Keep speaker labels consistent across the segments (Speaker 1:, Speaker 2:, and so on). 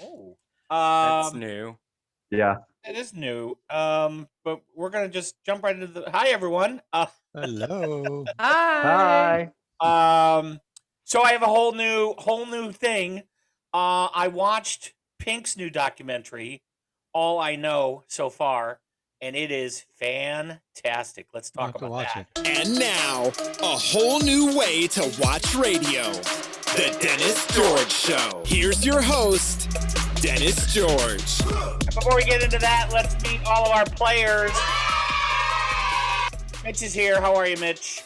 Speaker 1: Oh,
Speaker 2: That's new.
Speaker 3: Yeah.
Speaker 1: it is new. But we're gonna just jump right into the. Hi, everyone.
Speaker 4: Hello.
Speaker 2: Hi.
Speaker 1: So I have a whole new thing. I watched Pink's new documentary, All I Know So Far, and it is fantastic. Let's
Speaker 4: I'll
Speaker 1: talk
Speaker 4: have to
Speaker 1: about
Speaker 4: watch
Speaker 1: that.
Speaker 4: it.
Speaker 5: And now, a whole new way to watch radio. The Dennis George Show. Here's your host, Dennis George.
Speaker 1: Before we get into that, let's meet all of our players. Mitch is here. How are you, Mitch?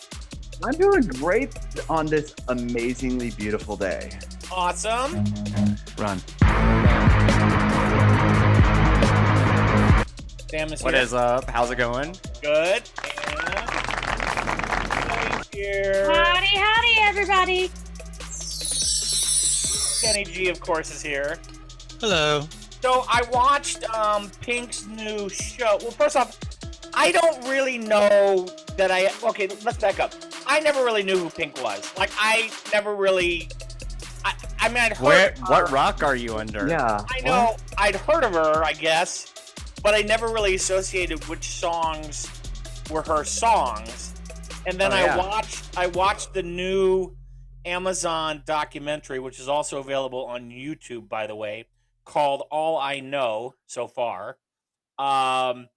Speaker 3: I'm doing great on this amazingly beautiful day.
Speaker 1: Awesome.
Speaker 3: Run.
Speaker 1: Sam is
Speaker 2: What
Speaker 1: here.
Speaker 2: is up? How's it going?
Speaker 1: Good. And Kelly's here.
Speaker 6: Howdy, everybody.
Speaker 1: Kenny G, of course, is here.
Speaker 4: Hello.
Speaker 1: So I watched Pink's new show. Well, first off, I don't really know that okay, let's back up. I never really knew who Pink was. Like, I never really... I mean, I'd heard of her.
Speaker 2: What rock are you under?
Speaker 3: Yeah.
Speaker 1: I know. I'd heard of her, I guess, but I never really associated which songs were her songs. And then I watched the new Amazon documentary, which is also available on YouTube, by the way, called All I Know So Far. And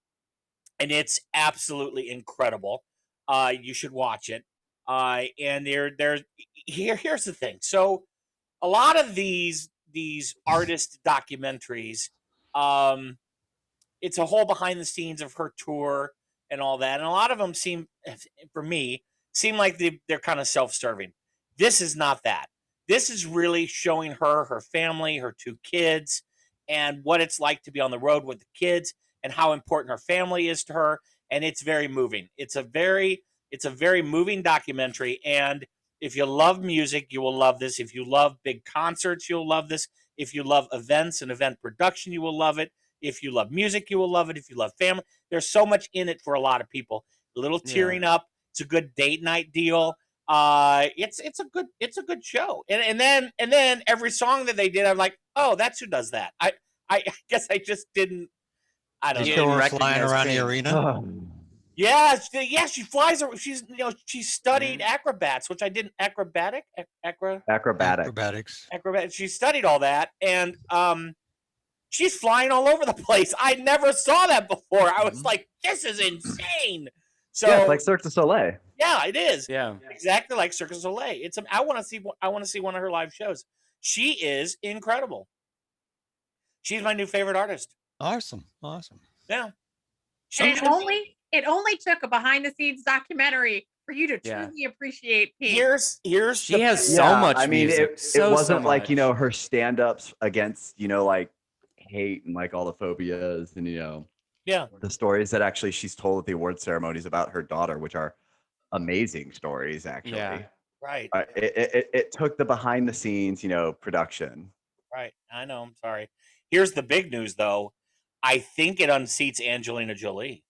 Speaker 1: it's absolutely incredible. You should watch it. And here's the thing. So a lot of these artist documentaries, it's a whole behind the scenes of her tour and all that. And a lot of them seem like they're kind of self-serving. This is not that. This is really showing her family, her two kids, and what it's like to be on the road with the kids and how important her family is to her. And it's very moving. It's a very moving documentary. And if you love music, you will love this. If you love big concerts, you'll love this. If you love events and event production, you will love it. If you love music, you will love it. If you love family, there's so much in it for a lot of people. A little tearing up. It's a good date night deal. It's a good show. And then every song that they did, I'm like, oh, that's who does that. I guess I just didn't. I don't
Speaker 4: Just
Speaker 1: know.
Speaker 4: go flying around the arena.
Speaker 1: Yeah, she flies. She studied acrobats, which I didn't. Acrobatics.
Speaker 4: Acrobatics.
Speaker 1: She studied all that, and she's flying all over the place. I never saw that before. I was like, this is insane. So
Speaker 3: yeah, it's like Cirque du Soleil.
Speaker 1: Yeah, it is.
Speaker 2: Yeah,
Speaker 1: exactly like Cirque du Soleil. I want to see one of her live shows. She is incredible. She's my new favorite artist.
Speaker 4: Awesome.
Speaker 1: Yeah.
Speaker 6: It only took a behind the scenes documentary for you to truly appreciate Pink.
Speaker 2: She has so much.
Speaker 3: I mean,
Speaker 2: music.
Speaker 3: it wasn't like, her stand-ups against, like hate and like all the phobias and, the stories that actually she's told at the award ceremonies about her daughter, which are amazing stories, actually.
Speaker 2: Yeah.
Speaker 1: Right.
Speaker 3: It took the behind the scenes, production.
Speaker 1: Right. I know. I'm sorry. Here's the big news, though. I think it unseats Angelina Jolie.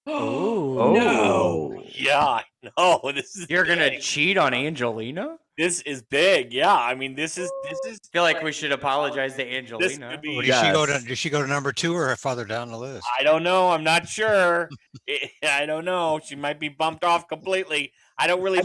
Speaker 2: Oh
Speaker 3: no!
Speaker 1: Yeah, no.
Speaker 2: You're gonna cheat on Angelina?
Speaker 1: This is big. Yeah, I mean, this is.
Speaker 2: I feel like we should apologize to Angelina.
Speaker 4: Did she go to number 2 or farther down the list?
Speaker 1: I don't know. I'm not sure. I don't know. She might be bumped off completely. I don't really.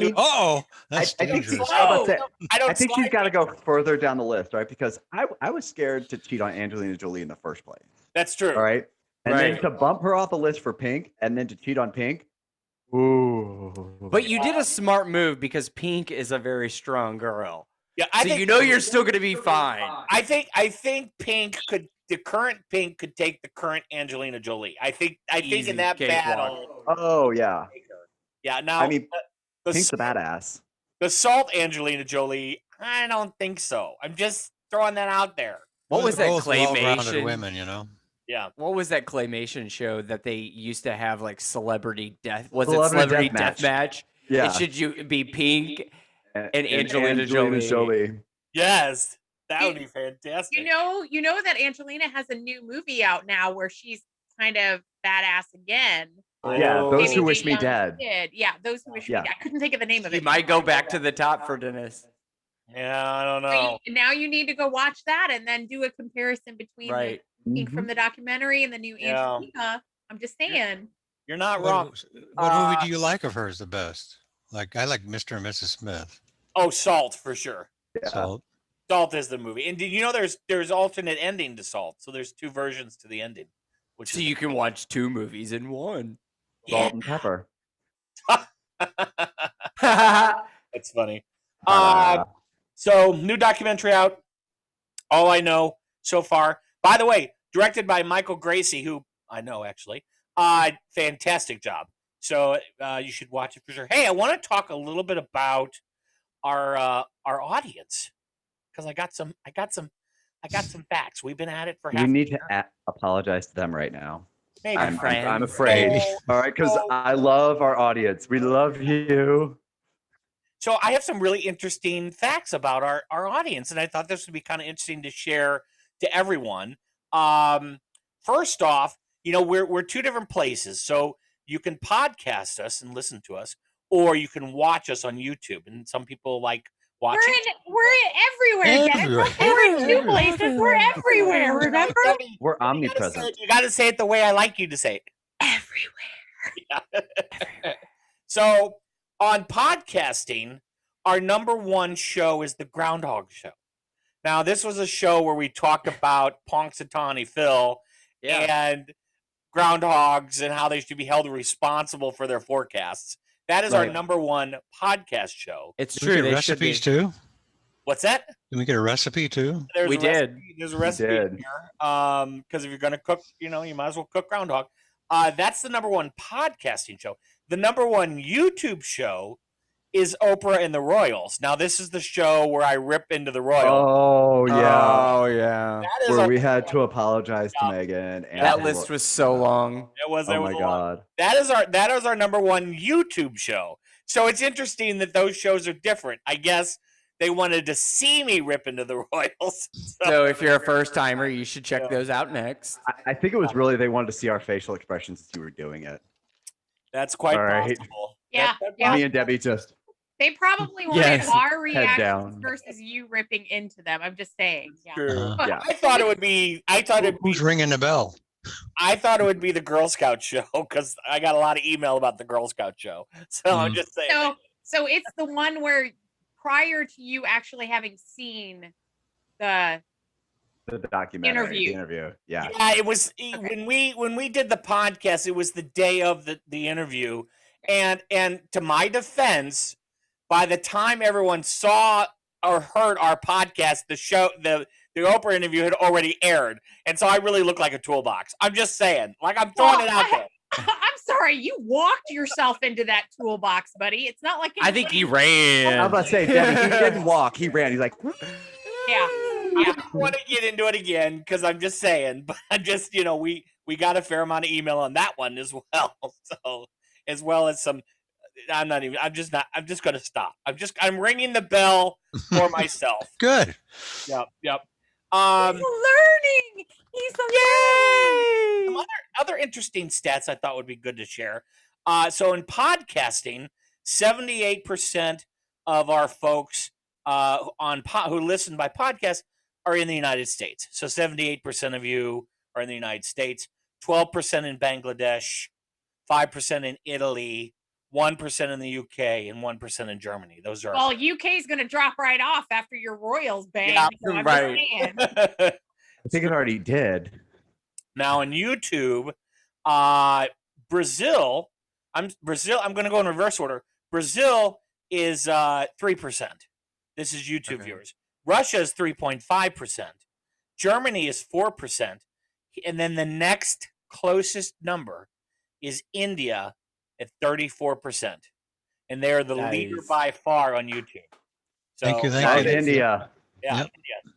Speaker 4: That's dangerous.
Speaker 3: I think she's got to go further down the list, right? Because I was scared to cheat on Angelina Jolie in the first place.
Speaker 1: That's true.
Speaker 3: All right. And then to bump her off the list for Pink and then to cheat on Pink. Ooh.
Speaker 2: But you did a smart move because Pink is a very strong girl.
Speaker 1: Yeah,
Speaker 2: I think you're still going to be fine.
Speaker 1: I think the current Pink could take the current Angelina Jolie. I think in that battle.
Speaker 3: Oh yeah.
Speaker 1: Yeah. Now
Speaker 3: I mean, Pink's a badass.
Speaker 1: The Salt Angelina Jolie, I don't think so. I'm just throwing that out there.
Speaker 2: What was that
Speaker 4: claymation? Women,
Speaker 1: Yeah.
Speaker 2: What was that claymation show that they used to have like celebrity death? Was it Celebrity Death Match?
Speaker 3: Yeah.
Speaker 2: It should be Pink and Angelina Jolie.
Speaker 1: Yes. That would be fantastic.
Speaker 6: You know that Angelina has a new movie out now where she's kind of badass again.
Speaker 3: Yeah, Those Who Wish Me Dead.
Speaker 6: Yeah, Those Who Wish Me Dead. I couldn't think of the name of it.
Speaker 2: You might go back to the top for Dennis.
Speaker 1: Yeah, I don't know.
Speaker 6: Now you need to go watch that and then do a comparison between the ink from the documentary and the new Angelina. I'm just saying.
Speaker 1: You're not wrong.
Speaker 4: What movie do you like of hers the best? Like, I like Mr. and Mrs. Smith.
Speaker 1: Oh, Salt for sure.
Speaker 3: Yeah.
Speaker 1: Salt is the movie. And did you know there's alternate ending to Salt? So there's 2 versions to the ending.
Speaker 2: So you can watch 2 movies in one.
Speaker 3: Salt and pepper.
Speaker 1: That's funny. So new documentary out. All I know so far. By the way, directed by Michael Gracie, who I know actually. Fantastic job. So you should watch it for sure. Hey, I want to talk a little bit about our audience because I got some facts. We've been at it for half.
Speaker 3: You need to apologize to them right now.
Speaker 1: Maybe.
Speaker 3: I'm afraid. All right, because I love our audience. We love you.
Speaker 1: So I have some really interesting facts about our audience, and I thought this would be kind of interesting to share to everyone. First off, we're 2 different places. So you can podcast us and listen to us, or you can watch us on YouTube. And some people like watching.
Speaker 6: We're everywhere. We're in 2 places. We're everywhere. Remember?
Speaker 3: We're omnipresent.
Speaker 1: You got to say it the way I like you to say it.
Speaker 6: Everywhere.
Speaker 1: Yeah. So on podcasting, our number 1 show is the Groundhog Show. Now, this was a show where we talked about Punxsutawney Phil and groundhogs and how they should be held responsible for their forecasts. That is our number 1 podcast show.
Speaker 2: It's
Speaker 4: Did we
Speaker 2: true.
Speaker 4: get recipes too?
Speaker 1: What's that?
Speaker 4: Did we get a recipe too?
Speaker 2: We did.
Speaker 1: There's a recipe in here. Because if you're going to cook, you might as well cook groundhog. That's the number 1 podcasting show. The number 1 YouTube show is Oprah and the Royals. Now, this is the show where I rip into the Royals.
Speaker 3: Oh, yeah.
Speaker 2: Oh, yeah.
Speaker 3: Where we had to apologize to Megan. And
Speaker 2: that list was so long.
Speaker 1: It was.
Speaker 3: Oh, my God.
Speaker 1: That is our number 1 YouTube show. So it's interesting that those shows are different. I guess they wanted to see me rip into the Royals.
Speaker 2: So if you're a first timer, you should check those out next.
Speaker 3: I think it was really they wanted to see our facial expressions as you were doing it.
Speaker 1: That's quite possible.
Speaker 6: Yeah.
Speaker 3: Me and Debbie just.
Speaker 6: They probably wanted our reactions versus you ripping into them. I'm just saying. Yeah.
Speaker 1: True. Yeah. I thought it would be.
Speaker 4: Who's ringing the bell?
Speaker 1: I thought it would be the Girl Scout show because I got a lot of email about the Girl Scout show. So I'm just saying.
Speaker 6: So it's the one where prior to you actually having seen the
Speaker 3: documentary interview. Yeah.
Speaker 1: Yeah, it was when we did the podcast, it was the day of the interview. And to my defense, by the time everyone saw or heard our podcast, the Oprah interview had already aired. And so I really look like a toolbox. I'm just saying. Like, I'm throwing it out there.
Speaker 6: I'm sorry, you walked yourself into that toolbox, buddy. It's not like
Speaker 2: I think he ran.
Speaker 3: I was about to say, Debbie, he didn't walk. He ran. He's like,
Speaker 6: yeah.
Speaker 1: I don't want to get into it again because I'm just saying. But I'm just, we got a fair amount of email on that one as well. So as well as some. I'm just going to stop. I'm ringing the bell for myself.
Speaker 4: Good.
Speaker 1: Yep.
Speaker 6: He's learning.
Speaker 1: Some other interesting stats I thought would be good to share. So in podcasting, 78% of our folks who listen by podcast are in the United States. So 78% of you are in the United States, 12% in Bangladesh, 5% in Italy, 1% in the UK, and 1% in Germany. Those are
Speaker 6: UK is going to drop right off after your Royals bang.
Speaker 1: Yeah,
Speaker 6: so
Speaker 1: right.
Speaker 3: I think it already did.
Speaker 1: Now in YouTube, Brazil. I'm going to go in reverse order. Brazil is 3%. This is YouTube viewers. Russia is 3.5%. Germany is 4%, and then the next closest number is India at 34%, and they're the leader by far on YouTube. So,
Speaker 4: thank you,
Speaker 3: India.
Speaker 1: Yeah, India.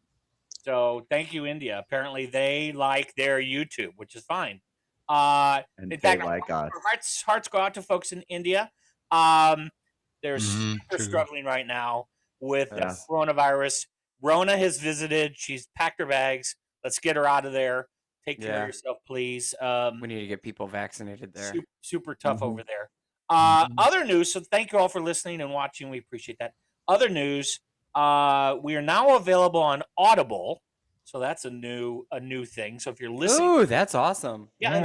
Speaker 1: So thank you, India. Apparently, they like their YouTube, which is fine.
Speaker 3: And
Speaker 1: in fact,
Speaker 3: like us.
Speaker 1: Hearts go out to folks in India. They're super struggling right now with coronavirus. Rona has visited. She's packed her bags. Let's get her out of there. Take care of yourself, please.
Speaker 2: We need to get people vaccinated there.
Speaker 1: Super tough over there. Other news. So thank you all for listening and watching. We appreciate that. Other news. We are now available on Audible, so that's a new thing. So if you're listening,
Speaker 2: ooh, that's awesome.
Speaker 1: yeah, and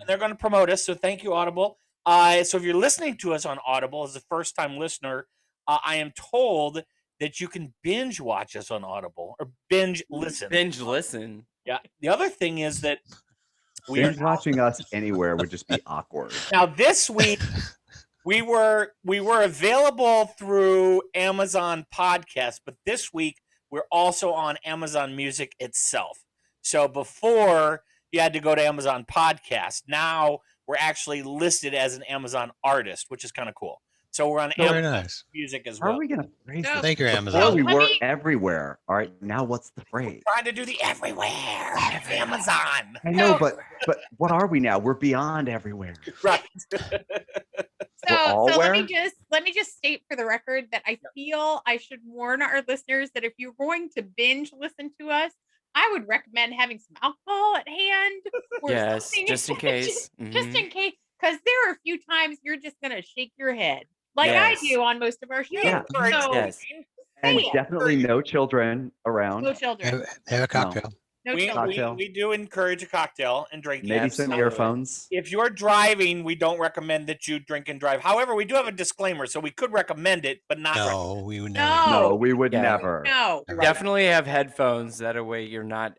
Speaker 1: they're going to promote us. So thank you, Audible. So if you're listening to us on Audible as a first time listener, I am told that you can binge watch us on Audible or binge listen.
Speaker 2: Binge listen.
Speaker 1: Yeah. The other thing is that
Speaker 3: binge watching us anywhere would just be awkward.
Speaker 1: Now this week we were available through Amazon Podcast, but this week we're also on Amazon Music itself. So before you had to go to Amazon Podcast, now we're actually listed as an Amazon artist, which is kind of cool. So we're on Amazon Music as well.
Speaker 3: How are we going to phrase this?
Speaker 4: Thank you, Amazon.
Speaker 3: Before we were everywhere. All right, now what's the phrase?
Speaker 1: We're trying to do the everywhere. Amazon.
Speaker 3: I know, but what are we now? We're beyond everywhere.
Speaker 1: Right.
Speaker 6: So let me just state for the record that I feel I should warn our listeners that if you're going to binge listen to us, I would recommend having some alcohol at hand. Or
Speaker 2: yes, just in case.
Speaker 6: Just in case, because there are a few times you're just gonna shake your head, like I do on most of our shows.
Speaker 3: Yeah.
Speaker 6: So,
Speaker 3: and definitely no children around.
Speaker 6: No children.
Speaker 4: Have a cocktail.
Speaker 6: No
Speaker 1: we do encourage a cocktail and drinking.
Speaker 3: Maybe some earphones.
Speaker 1: If you're driving, we don't recommend that you drink and drive. However, we do have a disclaimer, so we could recommend it, but not.
Speaker 4: No, we would never.
Speaker 3: No, we would never.
Speaker 6: No.
Speaker 2: Definitely have headphones. That way you're not,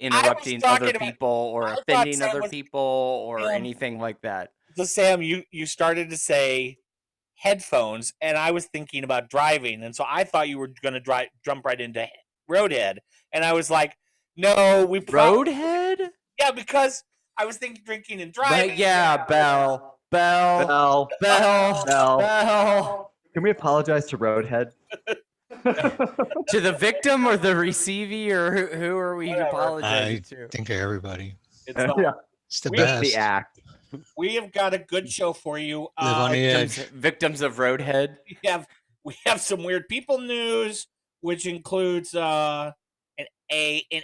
Speaker 2: interrupting other people or offending other people or anything like that.
Speaker 1: So Sam, you started to say headphones, and I was thinking about driving, and so I thought you were going to jump right into Roadhead, and I was like, no, we
Speaker 2: Roadhead.
Speaker 1: Yeah, because I was thinking drinking and driving.
Speaker 2: But yeah, Bell. Can
Speaker 3: we apologize to Roadhead?
Speaker 2: To the victim or the receivee, or who are we apologizing to?
Speaker 4: I think to everybody.
Speaker 1: It's
Speaker 4: the best.
Speaker 3: The act.
Speaker 1: We have got a good show for you.
Speaker 4: Live on the edge.
Speaker 2: Victims of Roadhead.
Speaker 1: We have some weird people news, which includes an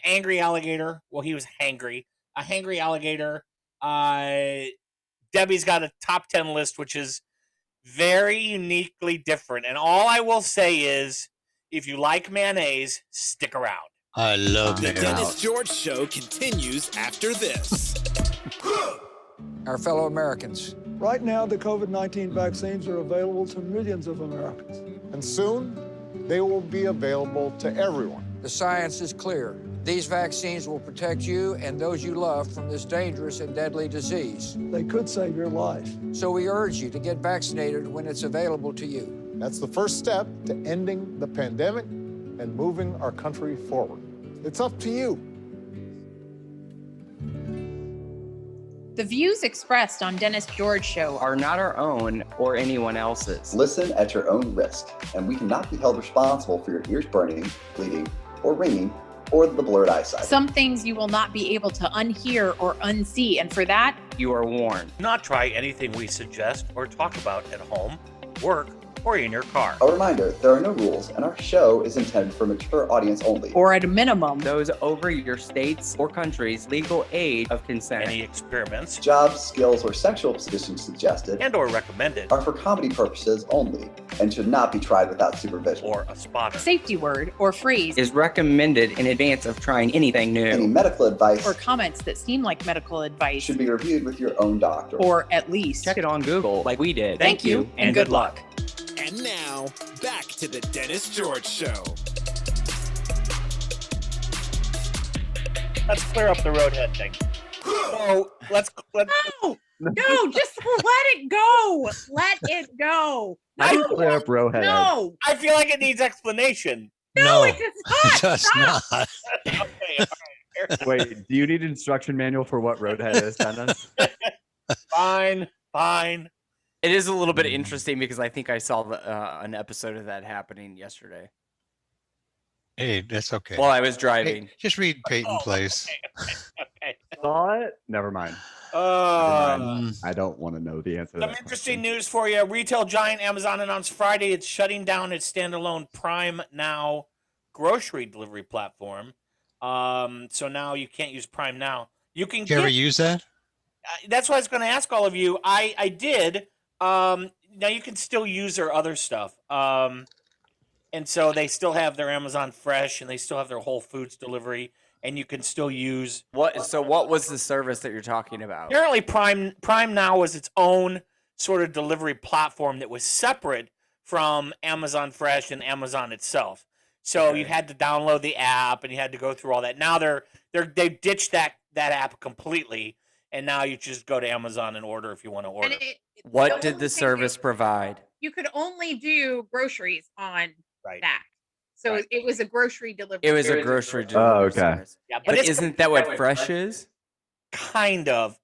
Speaker 1: angry alligator. Well, he was hangry. A hangry alligator. Debbie's got a top 10 list, which is very uniquely different. And all I will say is, if you like mayonnaise, stick around.
Speaker 4: I love
Speaker 5: The
Speaker 4: mayonnaise.
Speaker 5: Dennis George Show continues after this.
Speaker 7: Our fellow Americans.
Speaker 8: Right now, the COVID-19 vaccines are available to millions of Americans.
Speaker 9: And soon, they will be available to everyone.
Speaker 7: The science is clear. These vaccines will protect you and those you love from this dangerous and deadly disease.
Speaker 8: They could save your life.
Speaker 7: So we urge you to get vaccinated when it's available to you.
Speaker 9: That's the first step to ending the pandemic and moving our country forward. It's up to you.
Speaker 10: The views expressed on Dennis George Show
Speaker 2: are not our own or anyone else's.
Speaker 11: Listen at your own risk, and we cannot be held responsible for your ears burning, bleeding, or ringing, or the blurred eyesight.
Speaker 10: Some things you will not be able to unhear or unsee, and for that,
Speaker 2: you are warned.
Speaker 1: Do not try anything we suggest or talk about at home, work, or in your car.
Speaker 11: A reminder, there are no rules, and our show is intended for mature audience only.
Speaker 10: Or at a minimum,
Speaker 2: those over your state's or country's legal age of consent.
Speaker 1: Any experiments,
Speaker 11: jobs, skills, or sexual positions suggested
Speaker 1: and or recommended
Speaker 11: are for comedy purposes only and should not be tried without supervision.
Speaker 1: Or a spotter.
Speaker 10: Safety word or phrase
Speaker 2: is recommended in advance of trying anything new.
Speaker 11: Any medical advice
Speaker 10: or comments that seem like medical advice
Speaker 11: should be reviewed with your own doctor.
Speaker 10: Or at least
Speaker 2: check it on Google like we did.
Speaker 10: Thank you and good luck.
Speaker 5: And now, back to the Dennis George Show.
Speaker 1: Let's clear up the Roadhead thing. So let's
Speaker 6: No, just let it go. Let it go.
Speaker 3: How do you clear up Roadhead?
Speaker 6: No,
Speaker 1: I feel like it needs explanation.
Speaker 6: No, it does not.
Speaker 4: It does not.
Speaker 1: Okay, all right.
Speaker 3: Wait, do you need an instruction manual for what Roadhead is, Dennis?
Speaker 1: Fine.
Speaker 2: It is a little bit interesting because I think I saw an episode of that happening yesterday.
Speaker 4: Hey, that's okay.
Speaker 2: While I was driving.
Speaker 4: Hey, just read Peyton Place.
Speaker 1: Okay.
Speaker 3: Saw it? Never mind.
Speaker 1: I
Speaker 3: don't want to know the answer.
Speaker 1: Some interesting news for you. Retail giant Amazon announced Friday it's shutting down its standalone Prime Now grocery delivery platform. So now you can't use Prime Now. You can.
Speaker 4: Did you ever use that?
Speaker 1: That's what I was going to ask all of you. I did. Now you can still use their other stuff. And so they still have their Amazon Fresh and they still have their Whole Foods delivery, and you can still use
Speaker 2: what. So what was the service that you're talking about?
Speaker 1: Apparently, Prime Now was its own sort of delivery platform that was separate from Amazon Fresh and Amazon itself. So you had to download the app and you had to go through all that. Now they've ditched that app completely, and now you just go to Amazon and order if you want to order.
Speaker 2: What did the service provide?
Speaker 6: You could only do groceries on
Speaker 1: Right.
Speaker 6: that. So it was a grocery delivery.
Speaker 2: It was a grocery delivery
Speaker 3: Oh, okay.
Speaker 2: service.
Speaker 1: Yeah,
Speaker 2: but isn't that what Fresh is?
Speaker 1: Kind of.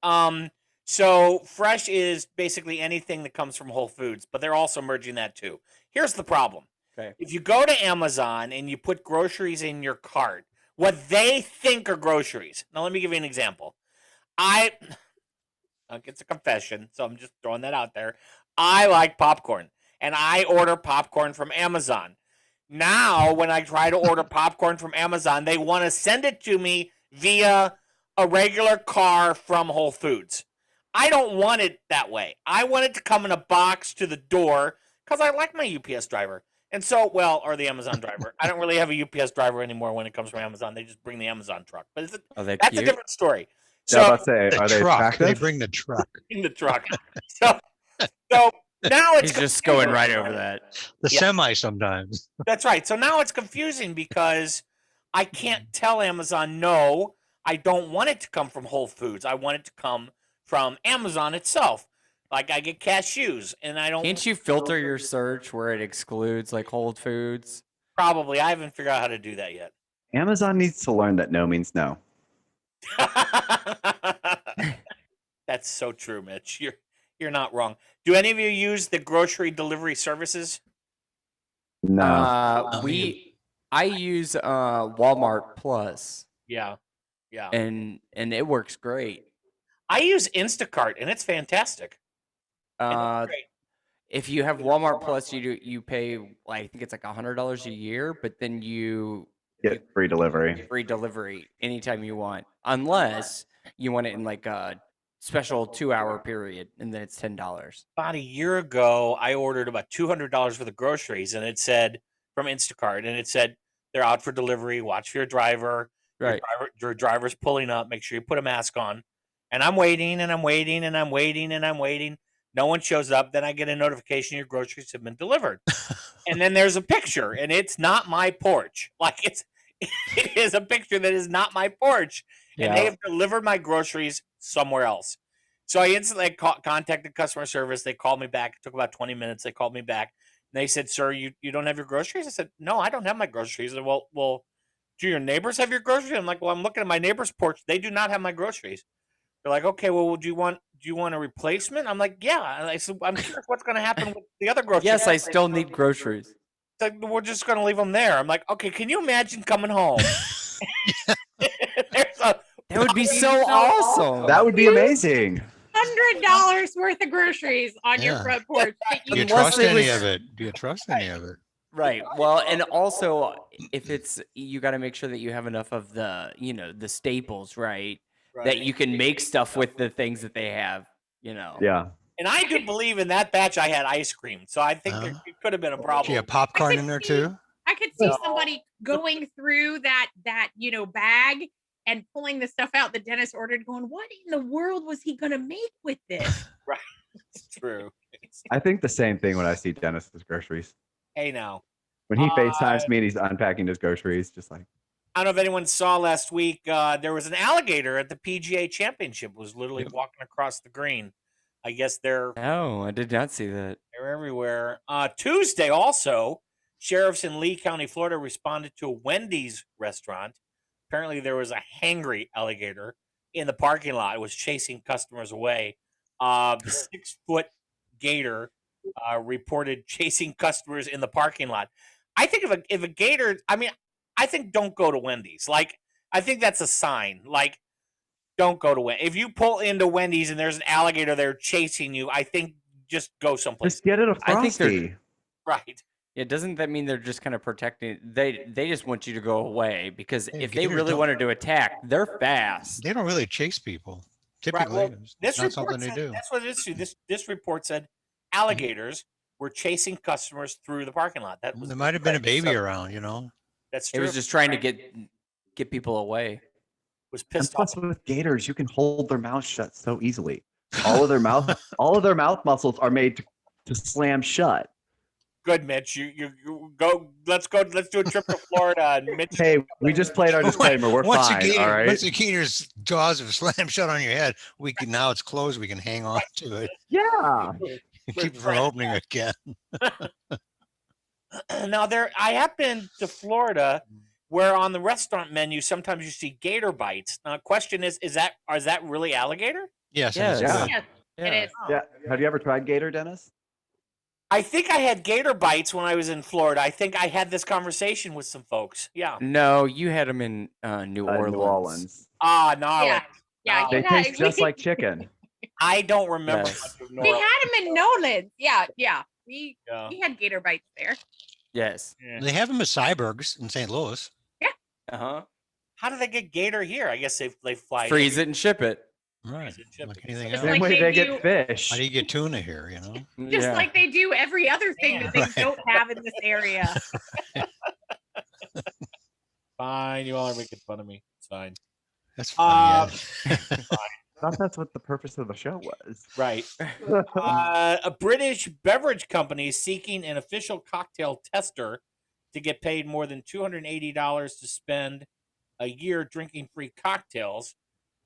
Speaker 1: So Fresh is basically anything that comes from Whole Foods, but they're also merging that too. Here's the problem.
Speaker 2: Okay.
Speaker 1: If you go to Amazon and you put groceries in your cart, what they think are groceries. Now let me give you an example. It's a confession, so I'm just throwing that out there. I like popcorn, and I order popcorn from Amazon. Now, when I try to order popcorn from Amazon, they want to send it to me via a regular car from Whole Foods. I don't want it that way. I want it to come in a box to the door because I like my UPS driver. And so, or the Amazon driver. I don't really have a UPS driver anymore when it comes from Amazon. They just bring the Amazon truck. But that's a different story.
Speaker 3: So, I was about to say, are they attractive?
Speaker 4: They bring the truck.
Speaker 1: In the truck. So now it's
Speaker 2: He's just going right over that.
Speaker 4: The semi sometimes.
Speaker 1: That's right. So now it's confusing because I can't tell Amazon, no, I don't want it to come from Whole Foods. I want it to come from Amazon itself. Like I get cashews and I don't.
Speaker 2: Can't you filter your search where it excludes like Whole Foods?
Speaker 1: Probably. I haven't figured out how to do that yet.
Speaker 3: Amazon needs to learn that no means no.
Speaker 1: That's so true, Mitch. You're not wrong. Do any of you use the grocery delivery services?
Speaker 3: No.
Speaker 2: I use Walmart Plus.
Speaker 1: Yeah.
Speaker 2: And it works great.
Speaker 1: I use Instacart and it's fantastic.
Speaker 2: If you have Walmart Plus, you pay I think it's like $100 a year, but then you
Speaker 3: get free delivery.
Speaker 2: Free delivery anytime you want, unless you want it in like a special 2-hour period, and then it's $10.
Speaker 1: About a year ago, I ordered about $200 worth of groceries, and it said from Instacart, and it said they're out for delivery. Watch for your driver.
Speaker 2: Right.
Speaker 1: Your driver's pulling up. Make sure you put a mask on. And I'm waiting, and I'm waiting, and I'm waiting, and I'm waiting. No one shows up. Then I get a notification your groceries have been delivered. And then there's a picture, and it's not my porch. Like it is a picture that is not my porch. And they have delivered my groceries somewhere else. So I instantly contacted customer service. They called me back. It took about 20 minutes. They called me back. And they said, sir, you don't have your groceries? I said, no, I don't have my groceries. Said, well, do your neighbors have your groceries? I'm like, well, I'm looking at my neighbor's porch. They do not have my groceries. They're like, okay, well, do you want a replacement? I'm like, yeah. I said, I'm curious what's going to happen with the other groceries.
Speaker 2: Yes, I still need groceries.
Speaker 1: So we're just going to leave them there. I'm like, okay, can you imagine coming home?
Speaker 2: That would be so awesome.
Speaker 3: That would be amazing.
Speaker 6: $100 worth of groceries on your front porch.
Speaker 4: Do you trust any of it? Do you trust any of it?
Speaker 2: Right. Well, and also if you got to make sure that you have enough of the, the staples, right? That you can make stuff with the things that they have,
Speaker 3: Yeah.
Speaker 1: And I do believe in that batch I had ice cream. So I think there could have been a problem.
Speaker 4: Do you have popcorn in there too?
Speaker 6: I could see somebody going through that bag and pulling the stuff out that Dennis ordered, going, what in the world was he going to make with this?
Speaker 1: Right. It's true.
Speaker 3: I think the same thing when I see Dennis's groceries.
Speaker 1: Hey, now.
Speaker 3: When he FaceTimes me and he's unpacking his groceries, just like.
Speaker 1: I don't know if anyone saw last week, there was an alligator at the PGA Championship, was literally walking across the green. I guess they're.
Speaker 2: No, I did not see that.
Speaker 1: They're everywhere. Tuesday also, sheriffs in Lee County, Florida responded to a Wendy's restaurant. Apparently there was a hangry alligator in the parking lot. It was chasing customers away. The 6-foot gator reported chasing customers in the parking lot. I think if a gator, I think don't go to Wendy's. Like, I think that's a sign. Like, don't go to Wendy's. If you pull into Wendy's and there's an alligator there chasing you, I think just go someplace.
Speaker 3: Just get it a Frosty.
Speaker 1: Right.
Speaker 2: Yeah, doesn't that mean they're just kind of protecting? They just want you to go away because if they
Speaker 4: gators
Speaker 2: really
Speaker 4: don't-
Speaker 2: wanted to attack, they're fast.
Speaker 4: They don't really chase people.
Speaker 1: Right.
Speaker 4: Typically,
Speaker 1: Well,
Speaker 4: it's
Speaker 1: this
Speaker 4: not
Speaker 1: report
Speaker 4: something they
Speaker 1: said,
Speaker 4: do.
Speaker 1: that's what it is. This report said alligators were chasing customers through the parking lot. That was
Speaker 4: There might have been a baby around, you know.
Speaker 1: That's
Speaker 2: It
Speaker 1: true.
Speaker 2: was just trying to get people away.
Speaker 1: Was
Speaker 3: And
Speaker 1: pissed off.
Speaker 3: plus, with gators, you can hold their mouth shut so easily. All of their mouth muscles are made to slam shut.
Speaker 1: Good, Mitch. You go. Let's do a trip to Florida. And Mitch,
Speaker 3: Hey, we just played our disclaimer. We're
Speaker 4: Once
Speaker 3: fine.
Speaker 4: the gator,
Speaker 3: All right.
Speaker 4: once the gator's jaws have slammed shut on your head, now it's closed. We can hang on to it.
Speaker 3: Yeah.
Speaker 4: Keep it from opening again.
Speaker 1: Now I have been to Florida, where on the restaurant menu sometimes you see gator bites. Now, question is that really alligator?
Speaker 4: Yes.
Speaker 2: Yes.
Speaker 3: Yeah.
Speaker 6: Yes, it is.
Speaker 3: Yeah. Have you ever tried gator, Dennis?
Speaker 1: I think I had gator bites when I was in Florida. I think I had this conversation with some folks. Yeah.
Speaker 2: No, you had them in New Orleans.
Speaker 3: New Orleans.
Speaker 1: Ah, Knowledge.
Speaker 6: Yeah,
Speaker 3: They
Speaker 6: you
Speaker 3: taste
Speaker 6: guys.
Speaker 3: just like chicken.
Speaker 1: I don't remember.
Speaker 2: Yes.
Speaker 1: much of
Speaker 6: We had them in Nolan. Yeah. We had gator bites there.
Speaker 2: Yes.
Speaker 1: Yeah.
Speaker 4: They have them at Cyberg's in St. Louis.
Speaker 2: Uh-huh.
Speaker 1: How do they get gator here? I guess they fly.
Speaker 2: Freeze it and ship it.
Speaker 4: Right. Like anything
Speaker 6: Just
Speaker 4: else.
Speaker 3: Same
Speaker 6: like
Speaker 3: way
Speaker 6: they
Speaker 3: they
Speaker 6: do-
Speaker 3: get fish.
Speaker 4: How do you get tuna here, you know?
Speaker 6: Just
Speaker 2: Yeah.
Speaker 6: like they do every other thing that they don't have in this area.
Speaker 1: Fine, you all are making fun of me. It's fine.
Speaker 4: That's funny.
Speaker 3: I thought that's what the purpose of the show was.
Speaker 1: Right. A British beverage company is seeking an official cocktail tester to get paid more than $280 to spend a year drinking free cocktails.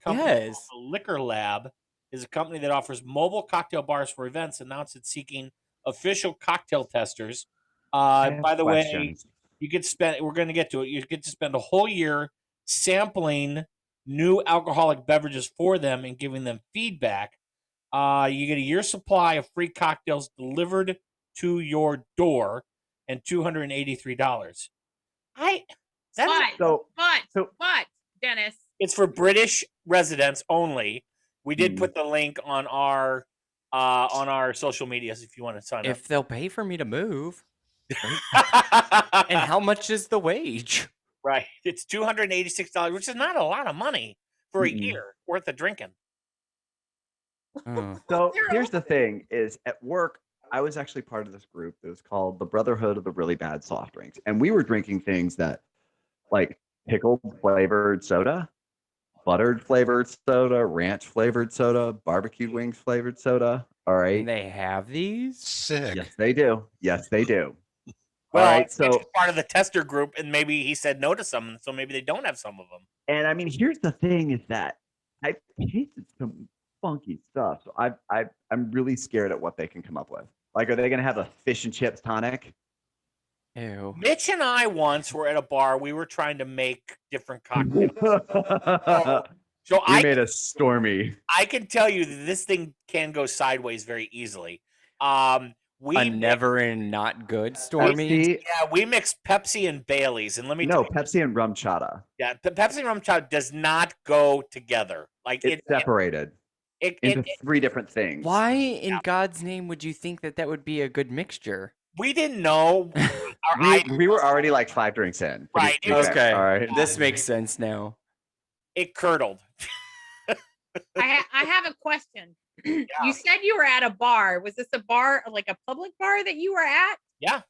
Speaker 1: Company
Speaker 2: Yes.
Speaker 1: called Liquor Lab is a company that offers mobile cocktail bars for events. Announced it's seeking official cocktail testers. By the way, you get spend. We're going to get to it. You get to spend a whole year sampling new alcoholic beverages for them and giving them feedback. You get a year's supply of free cocktails delivered to your door and $283.
Speaker 6: But Dennis,
Speaker 1: it's for British residents only. We did put the link on our social medias if you want to sign up.
Speaker 2: If they'll pay for me to move. And how much is the wage?
Speaker 1: Right. It's $286, which is not a lot of money for a year worth of drinking.
Speaker 3: So here's the thing: is at work, I was actually part of this group that was called the Brotherhood of the Really Bad Soft Drinks, and we were drinking things that, like pickled flavored soda, buttered flavored soda, ranch flavored soda, barbecue wings flavored soda. All right.
Speaker 2: And they have these?
Speaker 4: Sick.
Speaker 3: Yes, they do. Yes, they do.
Speaker 1: Well,
Speaker 3: all right.
Speaker 1: Mitch
Speaker 3: So
Speaker 1: was part of the tester group, and maybe he said no to some, so maybe they don't have some of them.
Speaker 3: And I mean, here's the thing: is that I've tasted some funky stuff. So I'm really scared at what they can come up with. Like, are they going to have a fish and chips tonic?
Speaker 2: Ew.
Speaker 1: Mitch and I once were at a bar. We were trying to make different cocktails. So
Speaker 3: We made a stormy.
Speaker 1: I can tell you that this thing can go sideways very easily.
Speaker 2: A never and not good Stormy.
Speaker 1: We mixed Pepsi and Bailey's, and let me
Speaker 3: No, Pepsi and rum chata.
Speaker 1: Yeah, Pepsi and rum chata does not go together. Like
Speaker 3: It's separated into three different things.
Speaker 2: Why in God's name would you think that would be a good mixture?
Speaker 1: We didn't know.
Speaker 3: We were already like 5 drinks in.
Speaker 1: Right.
Speaker 2: Okay.
Speaker 3: All right.
Speaker 2: This makes sense now.
Speaker 1: It curdled.
Speaker 6: I have a question. You said you were at a bar. Was this a bar, like a public bar that you were at?
Speaker 1: Yeah.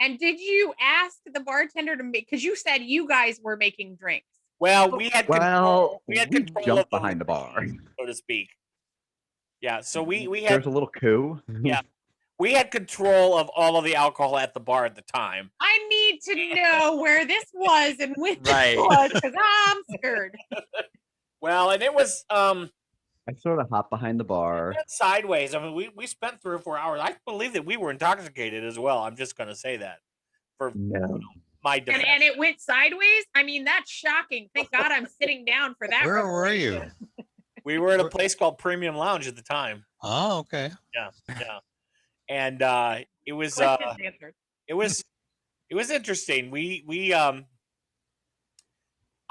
Speaker 6: And did you ask the bartender to make? Because you said you guys were making drinks.
Speaker 1: Well, we had control. We had control
Speaker 3: jumped
Speaker 1: of
Speaker 3: behind the bar.
Speaker 1: so to speak. Yeah. So we had
Speaker 3: There's a little coup.
Speaker 1: Yeah. We had control of all of the alcohol at the bar at the time.
Speaker 6: I need to know where this was and when
Speaker 2: Right.
Speaker 6: this was, because I'm scared.
Speaker 1: Well, and it was
Speaker 3: I sort of hopped behind the bar.
Speaker 1: went sideways. I mean, we spent 3 or 4 hours. I believe that we were intoxicated as well. I'm just going to say that for my defense.
Speaker 6: And it went sideways. I mean, that's shocking. Thank God I'm sitting down for that.
Speaker 4: Where were you?
Speaker 1: We were at a place called Premium Lounge at the time.
Speaker 4: Oh, okay.
Speaker 1: Yeah, yeah. And it was
Speaker 6: Questions answered.
Speaker 1: it was interesting.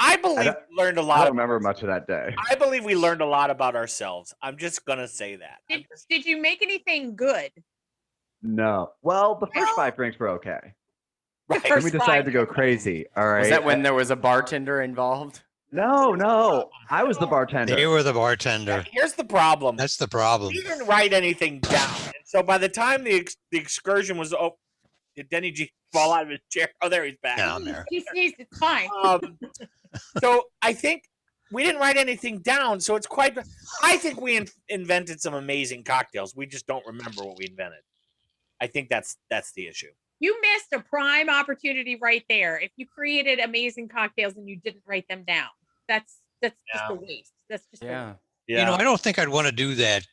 Speaker 1: I believe we learned a
Speaker 3: I
Speaker 1: lot.
Speaker 3: don't remember much of that day.
Speaker 1: I believe we learned a lot about ourselves. I'm just gonna say that.
Speaker 6: Did you make anything good?
Speaker 3: No. Well, the first 5 drinks were okay.
Speaker 1: Right.
Speaker 3: Then we decided to go crazy. All right.
Speaker 2: Was that when there was a bartender involved?
Speaker 3: No. I was the bartender.
Speaker 4: They were the bartender.
Speaker 1: Here's the problem.
Speaker 4: That's the problem.
Speaker 1: We didn't write anything down, and So by the time the excursion was over, did Denny G fall out of his chair? Oh, there he's back.
Speaker 4: Down there.
Speaker 6: He sneezed. It's fine.
Speaker 1: So I think we didn't write anything down. So it's quite. I think we invented some amazing cocktails. We just don't remember what we invented. I think that's the issue.
Speaker 6: You missed a prime opportunity right there. If you created amazing cocktails and you didn't write them down, that's just a waste. That's just a waste.
Speaker 4: You know, I don't think I'd want to do that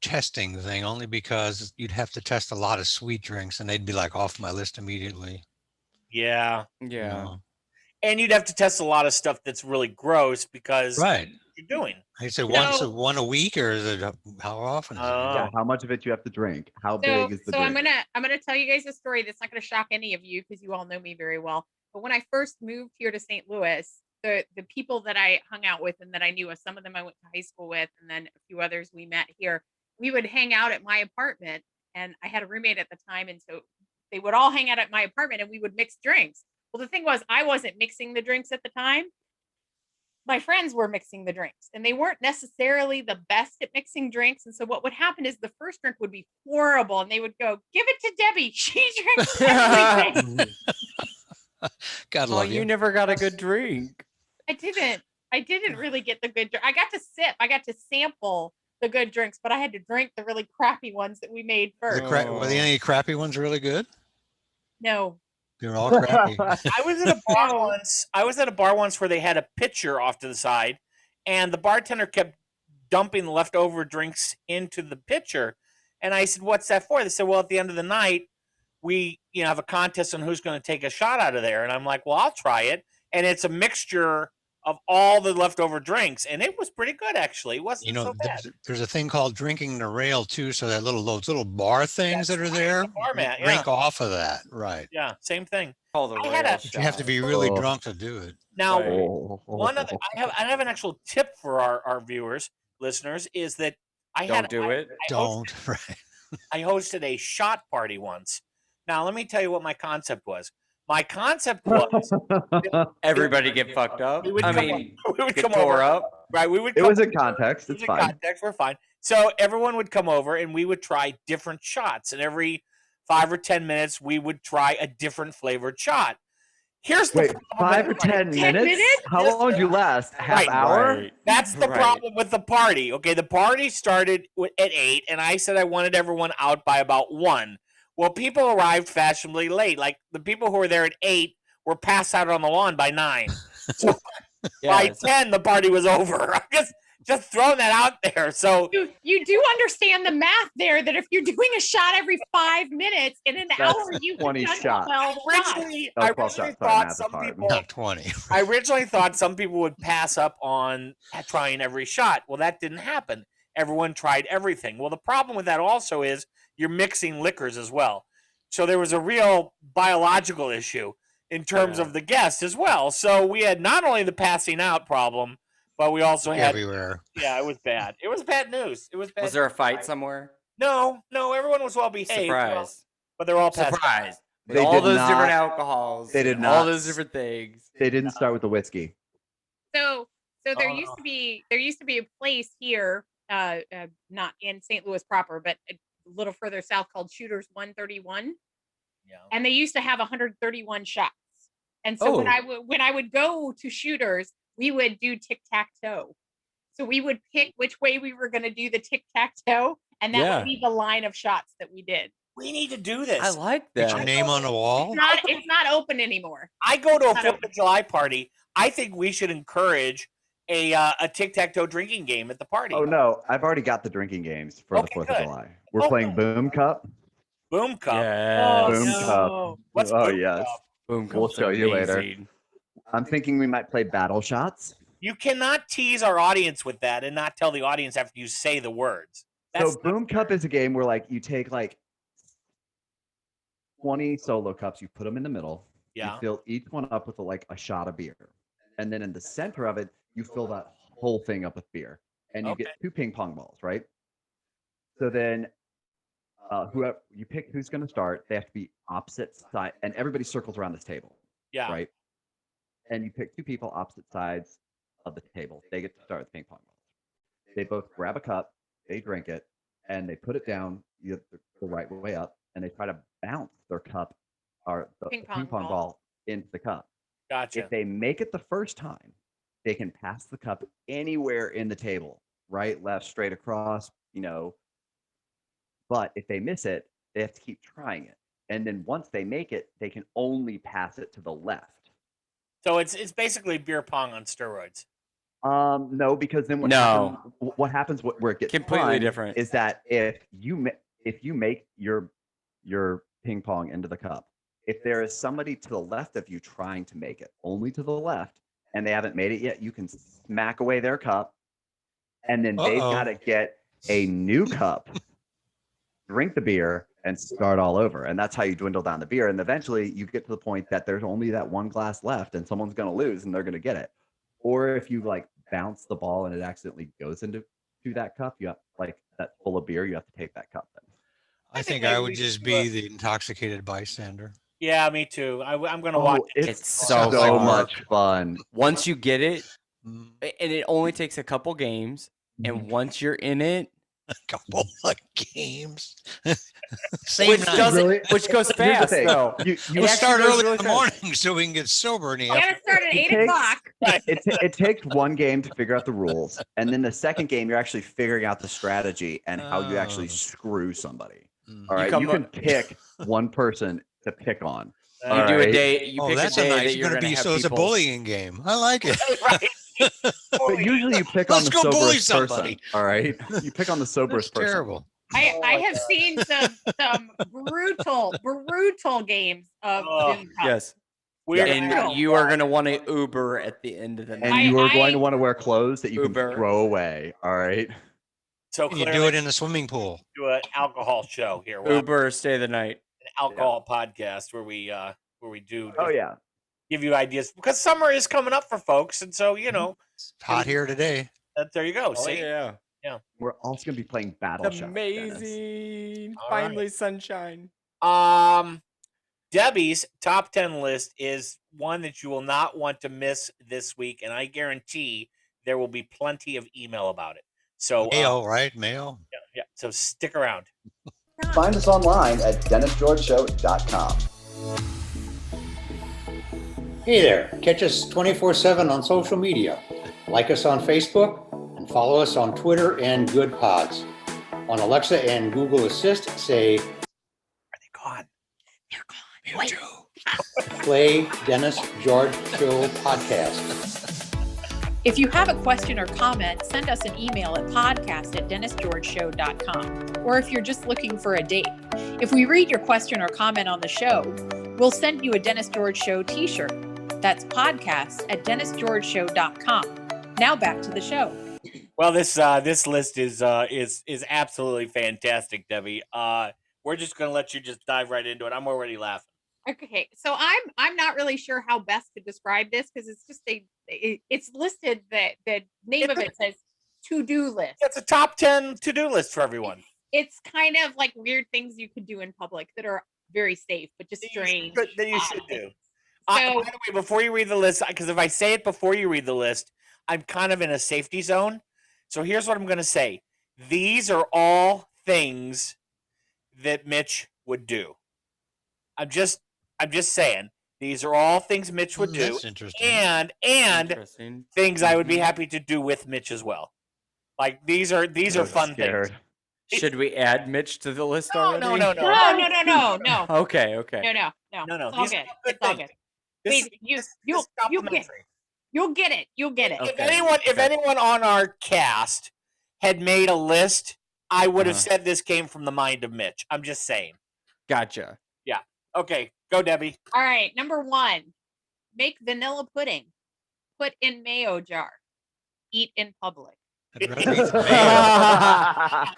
Speaker 4: testing thing, only because you'd have to test a lot of sweet drinks and they'd be like off my list immediately.
Speaker 1: Yeah.
Speaker 2: Yeah.
Speaker 1: And you'd have to test a lot of stuff that's really gross because you're doing.
Speaker 4: I said one a week, or is it how often? Is it?
Speaker 3: Yeah, how much of it you have to drink? How big is the drink?
Speaker 6: I'm gonna tell you guys a story that's not gonna shock any of you because you all know me very well. But when I first moved here to St. Louis, the people that I hung out with and that I knew, some of them I went to high school with, and then a few others we met here. We would hang out at my apartment, and I had a roommate at the time, and so they would all hang out at my apartment, and we would mix drinks. Well, the thing was, I wasn't mixing the drinks at the time. My friends were mixing the drinks, and they weren't necessarily the best at mixing drinks. And so what would happen is the first drink would be horrible, and they would go, "Give it to Debbie. She drinks everything."
Speaker 4: God love
Speaker 2: you never got a good drink.
Speaker 6: I didn't really get the good drink. I got to sip. I got to sample the good drinks, but I had to drink the really crappy ones that we made first.
Speaker 4: Were any crappy ones really good?
Speaker 6: No.
Speaker 4: They're all crappy.
Speaker 1: I was at a bar once where they had a pitcher off to the side, and the bartender kept dumping the leftover drinks into the pitcher. And I said, "What's that for?" They said, "Well, at the end of the night, we have a contest on who's going to take a shot out of there." And I'm like, "Well, I'll try it." And it's a mixture of all the leftover drinks, and it was pretty good actually. It wasn't so bad.
Speaker 4: There's a thing called drinking the rail too, so that those little bar things that are there,
Speaker 1: bar mat,
Speaker 4: drink off of that, right?
Speaker 1: Yeah, same thing.
Speaker 4: You have to be really drunk to do it.
Speaker 1: Now, I have an actual tip for our viewers, listeners, is that I hosted a shot party once. Now, let me tell you what my concept was. My concept was
Speaker 2: everybody get fucked up.
Speaker 1: We would come
Speaker 2: tore
Speaker 1: over.
Speaker 2: Up.
Speaker 1: Right.
Speaker 3: It was in context. It's fine.
Speaker 1: Context, we're fine. So everyone would come over and we would try different shots. And every 5 or 10 minutes, we would try a different flavored shot. Here's the problem.
Speaker 3: 5 or 10 minutes? How long would you last? Half hour?
Speaker 1: Right. That's the problem with the party. Okay, the party started at 8, and I said I wanted everyone out by about 1. Well, people arrived fashionably late. Like the people who were there at 8 were passed out on the lawn by 9. So by 10, the party was over. I'm just throwing that out there. So
Speaker 6: you do understand the math there, that if you're doing a shot every 5 minutes in an hour, you
Speaker 3: 20
Speaker 6: can
Speaker 3: shots.
Speaker 1: I originally thought some people
Speaker 4: not 20.
Speaker 1: I originally thought some people would pass up on trying every shot. Well, that didn't happen. Everyone tried everything. Well, the problem with that also is you're mixing liquors as well. So there was a real biological issue in terms of the guests as well. So we had not only the passing out problem, but we also had
Speaker 4: everywhere.
Speaker 1: Yeah, it was bad. It was bad news. It was bad.
Speaker 2: Was there a fight somewhere?
Speaker 1: No, everyone was well behaved.
Speaker 2: Surprise.
Speaker 1: But they're all
Speaker 2: surprised.
Speaker 3: They
Speaker 2: all
Speaker 3: did
Speaker 2: those
Speaker 3: not,
Speaker 2: different alcohols.
Speaker 3: They did not.
Speaker 2: All those different things.
Speaker 3: They didn't start with the whiskey.
Speaker 6: So there used to be a place here, not in St. Louis proper, but a little further south, called Shooters 131.
Speaker 1: Yeah.
Speaker 6: And they used to have 131 shots. And so when I would go to Shooters, we would do tic-tac-toe. So we would pick which way we were going to do the tic-tac-toe, and that would be the line of shots that we did.
Speaker 1: We need to do this.
Speaker 2: I like that.
Speaker 4: Put your name on the wall.
Speaker 6: It's not open anymore.
Speaker 1: I go to a 4th of July party. I think we should encourage a tic-tac-toe drinking game at the party.
Speaker 3: Oh no, I've already got the drinking games for the 4th of July. We're playing Boom Cup.
Speaker 1: Boom Cup.
Speaker 2: Yes.
Speaker 3: Boom Cup.
Speaker 1: What's
Speaker 3: Boom Cup?
Speaker 2: Boom Cup.
Speaker 3: We'll show you later. I'm thinking we might play battle shots.
Speaker 1: You cannot tease our audience with that and not tell the audience after you say the words.
Speaker 3: So Boom Cup is a game where you take 20 solo cups, you put them in the middle.
Speaker 1: Yeah.
Speaker 3: You fill each one up with a shot of beer. And then in the center of it, you fill that whole thing up with beer. And you get 2 ping pong balls, right? So then whoever you pick who's going to start, they have to be opposite side, and everybody circles around this table.
Speaker 1: Yeah.
Speaker 3: Right. And you pick 2 people opposite sides of the table. They get to start with ping pong balls. They both grab a cup, they drink it, and they put it down the right way up, and they try to bounce their cup or the
Speaker 6: Ping
Speaker 3: ping
Speaker 6: pong
Speaker 3: pong ball into the cup.
Speaker 1: Gotcha.
Speaker 3: If they make it the first time, they can pass the cup anywhere in the table, right, left, straight across, But if they miss it, they have to keep trying it. And then once they make it, they can only pass it to the left.
Speaker 1: So it's basically beer pong on steroids.
Speaker 3: No, because then what happens where it gets
Speaker 2: completely
Speaker 3: fun
Speaker 2: different
Speaker 3: is that if you make your ping pong into the cup, if there is somebody to the left of you trying to make it, only to the left, and they haven't made it yet, you can smack away their cup, and then they've got to get a new cup, drink the beer, and start all over. And that's how you dwindle down the beer. And eventually you get to the point that there's only that one glass left and someone's going to lose and they're going to get it. Or if you like bounce the ball and it accidentally goes into that cup, you have like that full of beer, you have to take that cup then.
Speaker 4: I think I would just be the intoxicated bystander.
Speaker 1: Yeah, me too. I'm going to watch it.
Speaker 3: It's so much fun.
Speaker 2: Once you get it, and it only takes a couple games, and once you're in it,
Speaker 4: a couple of games.
Speaker 2: Which goes fast though.
Speaker 4: You start early in the morning so we can get sober in the afternoon.
Speaker 6: Gotta start at 8 o'clock.
Speaker 3: It takes one game to figure out the rules, and then the second game you're actually figuring out the strategy and how you actually screw somebody. All right, you can pick one person to pick on.
Speaker 2: You do a day. You pick
Speaker 4: that's
Speaker 2: a day
Speaker 4: nice.
Speaker 2: that you're going to be.
Speaker 4: So it's a bullying game. I like it.
Speaker 1: Right.
Speaker 3: But usually you pick on the soberest person. All right, you pick on the soberest person.
Speaker 4: Terrible.
Speaker 6: I have seen some brutal games of Zoom Cup.
Speaker 2: Yes. And you are going to want to Uber at the end of the night.
Speaker 3: And you are going to want to wear clothes that you can throw away. All right.
Speaker 1: So
Speaker 4: you do it in a swimming pool.
Speaker 1: Do an alcohol show here.
Speaker 2: Uber, stay the night.
Speaker 1: An alcohol podcast where we do.
Speaker 3: Oh yeah.
Speaker 1: Give you ideas because summer is coming up for folks, and so
Speaker 4: it's hot here today.
Speaker 1: There you go.
Speaker 2: Oh,
Speaker 1: See,
Speaker 2: yeah.
Speaker 3: We're also gonna be playing Battle Show.
Speaker 2: Amazing. Finally, sunshine.
Speaker 1: Debbie's top 10 list is one that you will not want to miss this week, and I guarantee there will be plenty of email about it. So
Speaker 4: MAYO, right? MAYO.
Speaker 1: Yeah. So stick around.
Speaker 11: Find us online at DennisGeorgeShow.com.
Speaker 12: Hey there, catch us 24/7 on social media. Like us on Facebook and follow us on Twitter and Good Pods. On Alexa and Google Assist, say,
Speaker 1: Are they gone?
Speaker 6: They're gone.
Speaker 4: Wait.
Speaker 12: Play Dennis George Show Podcast.
Speaker 10: If you have a question or comment, send us an email at podcast@DennisGeorgeShow.com. Or if you're just looking for a date. If we read your question or comment on the show, we'll send you a Dennis George Show t-shirt. That's podcast@DennisGeorgeShow.com. Now back to the show.
Speaker 1: Well, this list is absolutely fantastic, Debbie. We're just gonna let you just dive right into it. I'm already laughing.
Speaker 6: Okay, so I'm not really sure how best to describe this because it's just it's listed that the name of it says to-do list.
Speaker 1: It's a top 10 to-do list for everyone.
Speaker 6: It's kind of like weird things you could do in public that are very safe, but just strange.
Speaker 1: That you should do.
Speaker 6: So,
Speaker 1: by the way, before you read the list, because if I say it before you read the list, I'm kind of in a safety zone. So here's what I'm going to say. These are all things that Mitch would do. I'm just saying. These are all things Mitch would do.
Speaker 4: That's interesting.
Speaker 1: And things I would be happy to do with Mitch as well. Like these are fun things.
Speaker 2: Should we add Mitch to the list
Speaker 1: No.
Speaker 2: already?
Speaker 6: No.
Speaker 2: Okay.
Speaker 6: No.
Speaker 1: No.
Speaker 6: It's all good. It's all good. You'll get it. You'll get it.
Speaker 1: If anyone on our cast had made a list, I would have said this came from the mind of Mitch. I'm just saying.
Speaker 2: Gotcha.
Speaker 1: Yeah. Okay. Go, Debbie.
Speaker 6: All right. Number 1, make vanilla pudding. Put in mayo jar. Eat in public.
Speaker 4: I'd rather eat the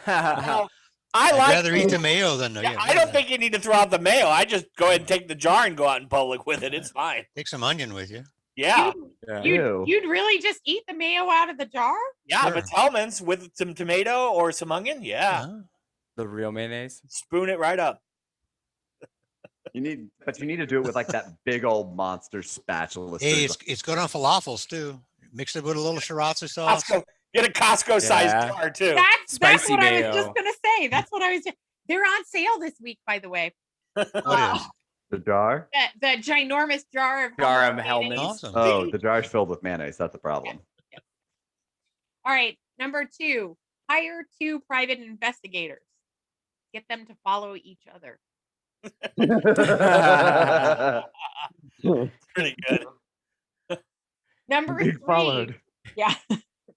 Speaker 4: mayo. I'd rather eat the mayo than
Speaker 1: I don't think you need to throw out the mayo. I just go ahead and take the jar and go out in public with it. It's fine.
Speaker 4: Take some onion with you.
Speaker 1: Yeah.
Speaker 6: You'd really just eat the mayo out of the jar?
Speaker 1: Yeah,
Speaker 4: Sure.
Speaker 1: if it's Hellman's with some tomato or some onion, yeah.
Speaker 2: The real mayonnaise.
Speaker 1: Spoon it right up.
Speaker 3: You need to do it with like that big old monster spatula.
Speaker 4: Hey, it's good on falafels too. Mix it with a little sriracha sauce.
Speaker 1: Get a Costco-sized
Speaker 2: Yeah.
Speaker 1: jar too.
Speaker 6: That's
Speaker 2: Spicy
Speaker 6: what I
Speaker 2: mayo.
Speaker 6: was just gonna say. That's what I was. They're on sale this week, by the way.
Speaker 4: What is?
Speaker 3: The jar?
Speaker 6: The ginormous jar of
Speaker 2: Helmet.
Speaker 4: Awesome.
Speaker 3: Oh, the jar's filled with mayonnaise. That's the problem.
Speaker 6: Yeah. All right, number 2, hire 2 private investigators. Get them to follow each other.
Speaker 1: Pretty good.
Speaker 6: Number
Speaker 3: Being
Speaker 6: 3.
Speaker 3: followed.
Speaker 6: Yeah,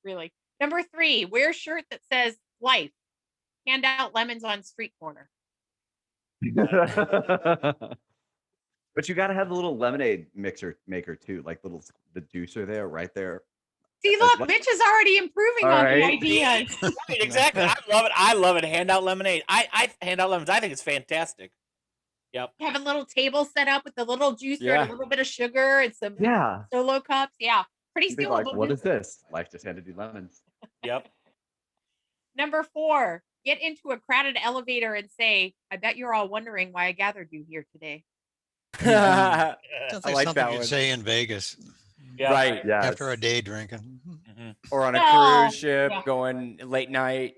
Speaker 6: really. Number 3, wear a shirt that says life. Hand out lemons on street corner.
Speaker 3: But you got to have the little lemonade mixer maker too, like the juicer there, right there.
Speaker 6: See, look, Mitch is already improving
Speaker 3: All
Speaker 6: on
Speaker 3: right.
Speaker 6: the ideas.
Speaker 1: Right, exactly. I love it. I love it. Hand out lemonade. I hand out lemons. I think it's fantastic. Yep.
Speaker 6: Have a little table set up with a little juicer and a little bit of sugar and some solo cups. Yeah, pretty
Speaker 3: You'd be
Speaker 6: simple.
Speaker 3: like, what is this? Life just handed you lemons.
Speaker 1: Yep.
Speaker 6: Number 4, get into a crowded elevator and say, I bet you're all wondering why I gathered you here today.
Speaker 2: I
Speaker 4: Sounds
Speaker 2: like
Speaker 4: something
Speaker 2: that
Speaker 4: you'd
Speaker 2: one.
Speaker 4: say in Vegas
Speaker 1: Yeah.
Speaker 2: Right.
Speaker 3: Yeah.
Speaker 4: after a day drinking.
Speaker 2: Or on a
Speaker 6: No.
Speaker 2: cruise ship,
Speaker 6: Yeah.
Speaker 2: going late night.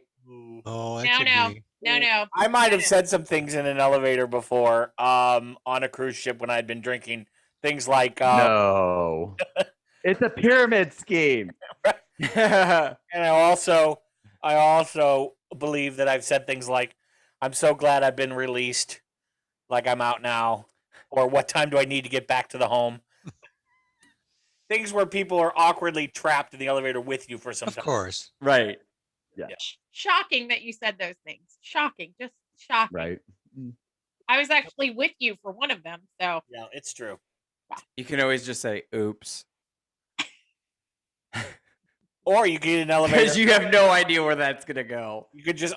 Speaker 4: Oh, that
Speaker 6: No,
Speaker 4: could
Speaker 6: no,
Speaker 4: be.
Speaker 6: no.
Speaker 1: I might have said some things in an elevator before, on a cruise ship when I'd been drinking. Things like,
Speaker 3: No. It's a pyramid scheme.
Speaker 1: and I also believe that I've said things like, I'm so glad I've been released, like I'm out now, or what time do I need to get back to the home? Things where people are awkwardly trapped in the elevator with you for some time.
Speaker 4: Of course.
Speaker 2: Right.
Speaker 3: Yeah.
Speaker 6: Shocking that you said those things. Shocking, just shocking.
Speaker 3: Right.
Speaker 6: I was actually with you for one of them, so
Speaker 1: Yeah, it's true.
Speaker 2: You can always just say, oops.
Speaker 1: Or you get in an elevator.
Speaker 2: Because you have no idea where that's going to go.
Speaker 1: You could just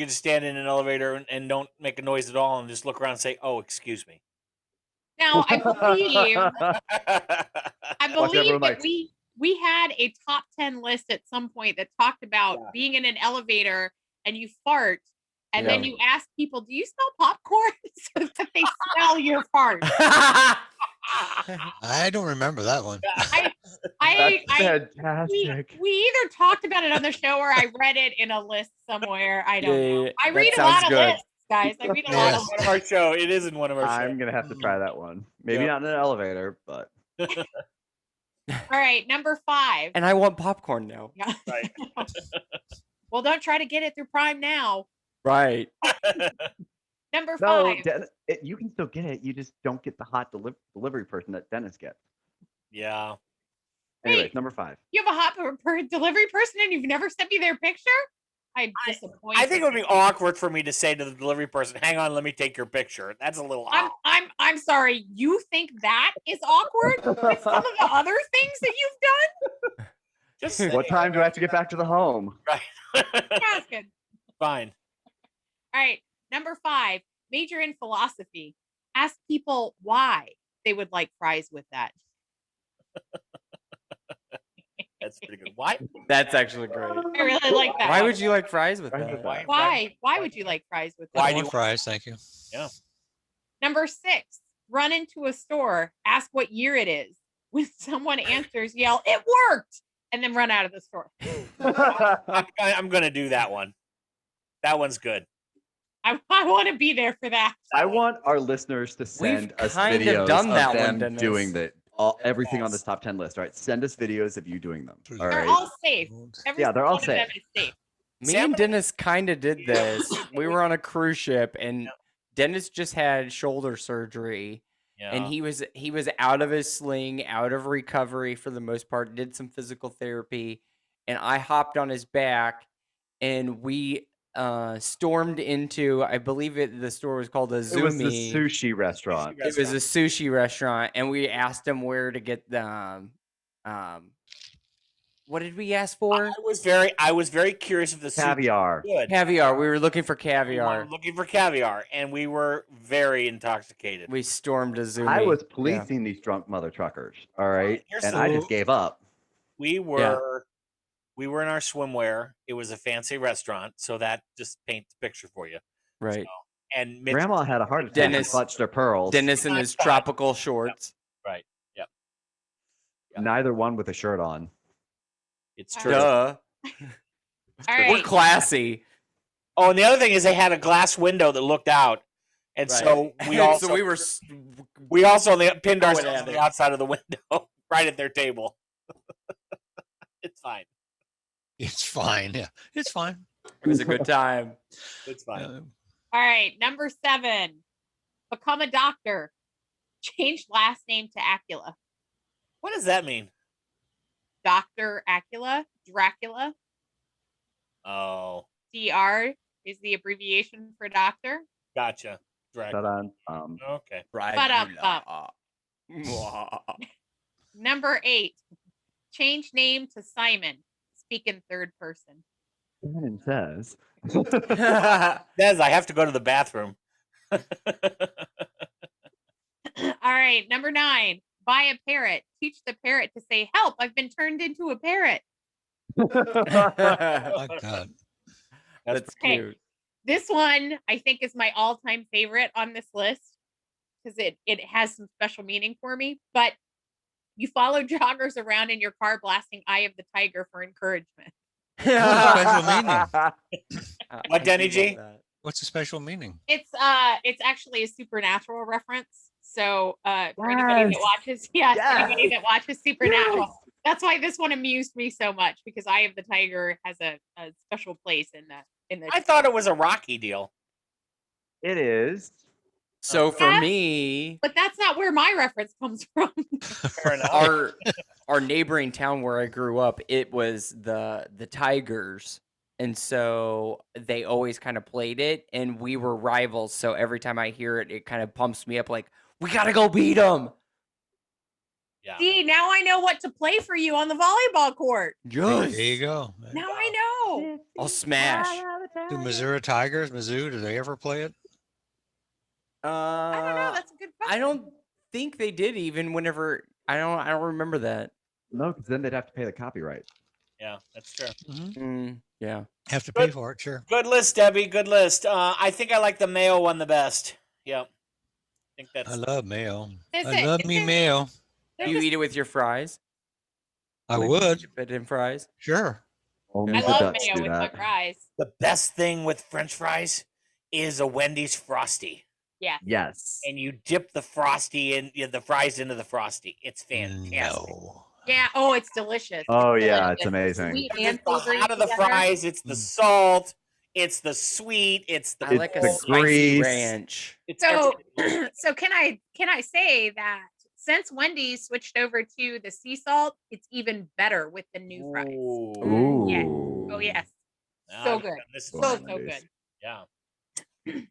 Speaker 1: stand in an elevator and don't make a noise at all and just look around and say, "Oh, excuse me."
Speaker 6: now I believe
Speaker 3: everyone
Speaker 6: that
Speaker 3: like-
Speaker 6: we had a top 10 list at some point that talked about being in an elevator and you fart and then you ask people, do you smell popcorn? So that they smell your fart.
Speaker 4: I don't remember that one.
Speaker 3: Fantastic.
Speaker 6: We either talked about it on the show or I read it in a list somewhere. I don't know.
Speaker 2: Yeah,
Speaker 6: I
Speaker 2: that
Speaker 6: read a lot
Speaker 2: sounds
Speaker 6: of
Speaker 2: good.
Speaker 6: lists, guys. I read a lot of
Speaker 1: One of our show. It is in one of our shows.
Speaker 3: I'm gonna have to try that one. Maybe not in an elevator, but
Speaker 6: All right, number 5.
Speaker 2: And I want popcorn now.
Speaker 6: Yeah.
Speaker 1: Right.
Speaker 6: Well, don't try to get it through Prime now.
Speaker 2: Right.
Speaker 6: Number
Speaker 3: no,
Speaker 6: 5.
Speaker 3: you can still get it. You just don't get the hot delivery person that Dennis gets.
Speaker 1: Yeah.
Speaker 3: Anyways,
Speaker 6: Wait.
Speaker 3: number 5.
Speaker 6: You have a hot delivery person and you've never sent me their picture? I'm disappointed.
Speaker 1: I think it would be awkward for me to say to the delivery person, "Hang on, let me take your picture." That's a little odd.
Speaker 6: I'm sorry. You think that is awkward with some of the other things that you've done?
Speaker 1: Just
Speaker 3: What time do I have to get back to the home?
Speaker 1: Right.
Speaker 6: That's good.
Speaker 1: Fine.
Speaker 6: All right. Number 5, major in philosophy. Ask people why they would like fries with that.
Speaker 1: That's pretty good. Why?
Speaker 2: That's actually great.
Speaker 6: I really like that.
Speaker 2: Why would you like fries with that?
Speaker 6: Why? Why would you like fries with that?
Speaker 4: Why do you fries? Thank you.
Speaker 1: Yeah.
Speaker 6: Number 6, run into a store, ask what year it is. When someone answers, yell, "It worked!" and then run out of the store.
Speaker 1: I'm going to do that one. That one's good.
Speaker 6: I want to be there for that.
Speaker 3: I want our listeners to send us
Speaker 2: kind of
Speaker 3: videos
Speaker 2: done that
Speaker 3: of
Speaker 2: one,
Speaker 3: them
Speaker 2: Dennis.
Speaker 3: doing everything on this top 10 list. All right, send us videos of you doing them. All
Speaker 6: They're
Speaker 3: right.
Speaker 6: all safe. Every
Speaker 3: Yeah, they're all
Speaker 6: single one of
Speaker 3: safe.
Speaker 6: them is safe.
Speaker 2: Me and Dennis kind of did this. We were on a cruise ship, and Dennis just had shoulder surgery, and he was out of his sling, out of recovery for the most part. Did some physical therapy, and I hopped on his back, and we stormed into, I believe the store was called a Zumi.
Speaker 3: It was the sushi restaurant.
Speaker 2: It was a sushi restaurant, and we asked him where to get the what did we ask for?
Speaker 1: I was very curious if the
Speaker 3: Caviar.
Speaker 1: Good.
Speaker 2: Caviar. We were looking for
Speaker 1: We
Speaker 2: caviar.
Speaker 1: were looking for caviar, and we were very intoxicated.
Speaker 2: We stormed a Zumi.
Speaker 3: I was
Speaker 2: Yeah.
Speaker 3: policing these drunk mother truckers. All right,
Speaker 1: Here's
Speaker 3: and
Speaker 1: the-
Speaker 3: I just gave up.
Speaker 1: We were in our swimwear. It was a fancy restaurant, so that just paints the picture for you.
Speaker 2: Right.
Speaker 1: And Mitch,
Speaker 3: Grandma had a heart attack and
Speaker 2: Dennis-
Speaker 3: clutched her pearls.
Speaker 2: Dennis in his tropical shorts.
Speaker 1: right? Yep,
Speaker 3: Neither one with a shirt on.
Speaker 1: it's true.
Speaker 2: Duh.
Speaker 6: All right.
Speaker 2: We're classy.
Speaker 1: Oh, and the other thing is they had a glass window that looked out, and so we also
Speaker 2: so we were
Speaker 1: pinned ourselves on the outside of the window, right at their table. It's fine.
Speaker 4: It's fine. Yeah, it's fine.
Speaker 2: It was a good time.
Speaker 1: It's fine.
Speaker 6: All right, number 7. Become a doctor. Change last name to Acula.
Speaker 1: What does that mean?
Speaker 6: Dr. Acula, Dracula.
Speaker 1: Oh.
Speaker 6: DR is the abbreviation for doctor.
Speaker 1: Gotcha. Dracula. Okay.
Speaker 6: Number 8. Change name to Simon. Speak in third person.
Speaker 3: It says.
Speaker 1: Says I have to go to the bathroom.
Speaker 6: All right, number 9. Buy a parrot. Teach the parrot to say, "Help! I've been turned into a parrot."
Speaker 4: Oh my God.
Speaker 2: That's cute.
Speaker 6: This one I think is my all-time favorite on this list because it has some special meaning for me. But you follow joggers around in your car blasting "Eye of the Tiger" for encouragement.
Speaker 4: Special meaning.
Speaker 1: What, Denny G?
Speaker 4: What's the special meaning?
Speaker 6: It's actually a supernatural reference. So for anybody that watches, anybody that watches Supernatural, that's why this one amused me so much because "Eye of the Tiger" has a special place in the.
Speaker 1: I thought it was a Rocky deal.
Speaker 3: It is.
Speaker 2: So for me,
Speaker 6: but that's not where my reference comes from.
Speaker 1: Fair enough.
Speaker 2: Our neighboring town where I grew up, it was the Tigers. And so they always kind of played it, and we were rivals. So every time I hear it, it kind of pumps me up like, we got to go beat them.
Speaker 1: Yeah.
Speaker 6: See, now I know what to play for you on the volleyball court.
Speaker 2: Yes.
Speaker 4: There you go.
Speaker 6: Now I know.
Speaker 2: I'll smash.
Speaker 4: Do Missouri Tigers, Mizzou, do they ever play it?
Speaker 6: I don't know. That's a good question.
Speaker 2: I don't think they did even whenever. I don't remember that.
Speaker 3: No, because then they'd have to pay the copyright.
Speaker 1: Yeah, that's true.
Speaker 2: Yeah.
Speaker 4: Have to pay for it, sure.
Speaker 1: Good list, Debbie. Good list. I think I like the MAYO one the best. Yep. I think that's.
Speaker 4: I love mayo.
Speaker 6: Is
Speaker 4: I
Speaker 6: it-
Speaker 4: love
Speaker 6: is
Speaker 4: me
Speaker 6: it-
Speaker 4: mayo.
Speaker 2: You eat it with your fries?
Speaker 4: I
Speaker 2: Like,
Speaker 4: would.
Speaker 2: dip it in fries?
Speaker 4: Sure.
Speaker 3: Only
Speaker 6: I
Speaker 3: the
Speaker 6: love
Speaker 3: Dutch
Speaker 6: mayo
Speaker 3: do
Speaker 6: with my
Speaker 3: that.
Speaker 6: fries.
Speaker 1: The best thing with French fries is a Wendy's Frosty.
Speaker 6: Yeah.
Speaker 3: Yes.
Speaker 1: And you dip the Frosty in the fries into the Frosty. It's fantastic.
Speaker 4: No.
Speaker 6: Yeah. Oh, it's delicious.
Speaker 3: Oh,
Speaker 6: It's
Speaker 3: yeah,
Speaker 6: delicious.
Speaker 3: it's amazing.
Speaker 6: Sweet
Speaker 1: It's
Speaker 6: and
Speaker 1: the
Speaker 6: savory
Speaker 1: hot of the
Speaker 6: together.
Speaker 1: fries. It's the salt. It's the sweet. It's the.
Speaker 2: I like a
Speaker 3: the
Speaker 2: spicy
Speaker 3: grease.
Speaker 2: ranch.
Speaker 1: It's
Speaker 6: So,
Speaker 1: everything.
Speaker 6: so can I say that since Wendy's switched over to the sea salt, it's even better with the new fries.
Speaker 3: Ooh.
Speaker 6: Yeah. Oh yes. So good.
Speaker 1: This is
Speaker 3: Well,
Speaker 6: So
Speaker 3: Wendy's.
Speaker 6: good.
Speaker 1: yeah.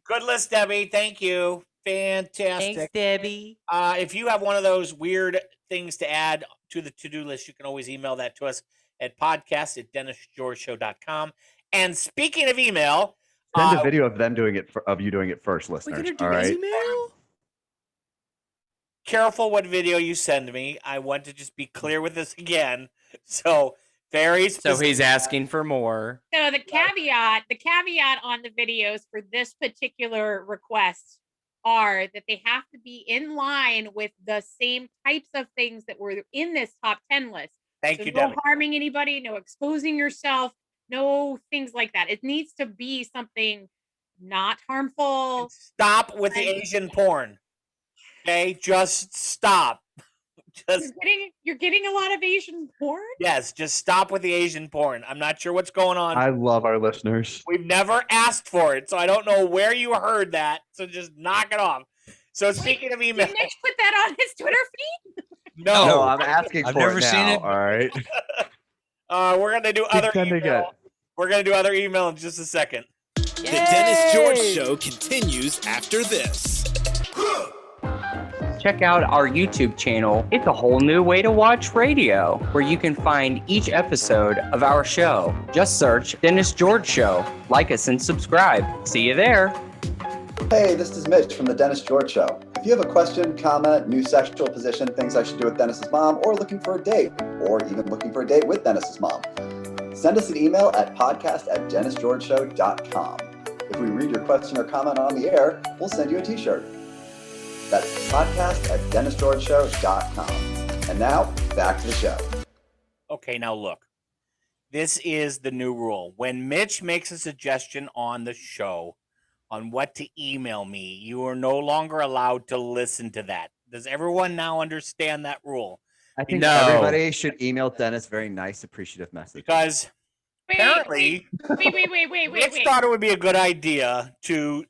Speaker 1: Good list, Debbie. Thank you. Fantastic.
Speaker 2: Thanks, Debbie.
Speaker 1: If you have one of those weird things to add to the to-do list, you can always email that to us at podcast@dennisgeorgeshow.com. And speaking of email,
Speaker 3: Send a video of them doing it, of you doing it first, listeners. All right.
Speaker 2: Email?
Speaker 1: careful what video you send me. I want to just be clear with this again. So very specific.
Speaker 2: So he's asking for more.
Speaker 6: So the caveat on the videos for this particular request are that they have to be in line with the same types of things that were in this top 10 list.
Speaker 1: Thank
Speaker 6: so
Speaker 1: you,
Speaker 6: no
Speaker 1: Debbie.
Speaker 6: harming anybody, no exposing yourself, no things like that. It needs to be something not harmful.
Speaker 1: Stop with the Asian porn. Okay, just stop. Just
Speaker 6: You're getting a lot of Asian porn?
Speaker 1: yes, just stop with the Asian porn. I'm not sure what's going on.
Speaker 3: I love our listeners.
Speaker 1: We've never asked for it, so I don't know where you heard that. So just knock it off. So speaking of email,
Speaker 6: Did Mitch put that on his Twitter feed?
Speaker 1: no,
Speaker 3: No, I'm asking
Speaker 4: I've
Speaker 3: for
Speaker 4: never
Speaker 3: it
Speaker 4: seen
Speaker 3: now,
Speaker 4: it.
Speaker 3: all right.
Speaker 1: we're gonna do other
Speaker 3: sending
Speaker 1: email.
Speaker 3: it.
Speaker 1: We're gonna do other email in just a second.
Speaker 5: The Dennis George Show continues after this.
Speaker 2: Check out our YouTube channel. It's a whole new way to watch radio, where you can find each episode of our show. Just search Dennis George Show. Like us and subscribe. See you there.
Speaker 11: Hey, this is Mitch from The Dennis George Show. If you have a question, comment, new sexual position, things I should do with Dennis's mom, or looking for a date, or even looking for a date with Dennis's mom, send us an email at podcast@dennisgeorgeshow.com. If we read your question or comment on the air, we'll send you a t-shirt. That's podcast@dennisgeorgeshow.com. And now, back to the show.
Speaker 1: Okay, now look. This is the new rule. When Mitch makes a suggestion on the show on what to email me, you are no longer allowed to listen to that. Does everyone now understand that rule?
Speaker 3: I think everybody should email Dennis very nice, appreciative messages.
Speaker 1: Because apparently, Mitch thought it would be a good idea to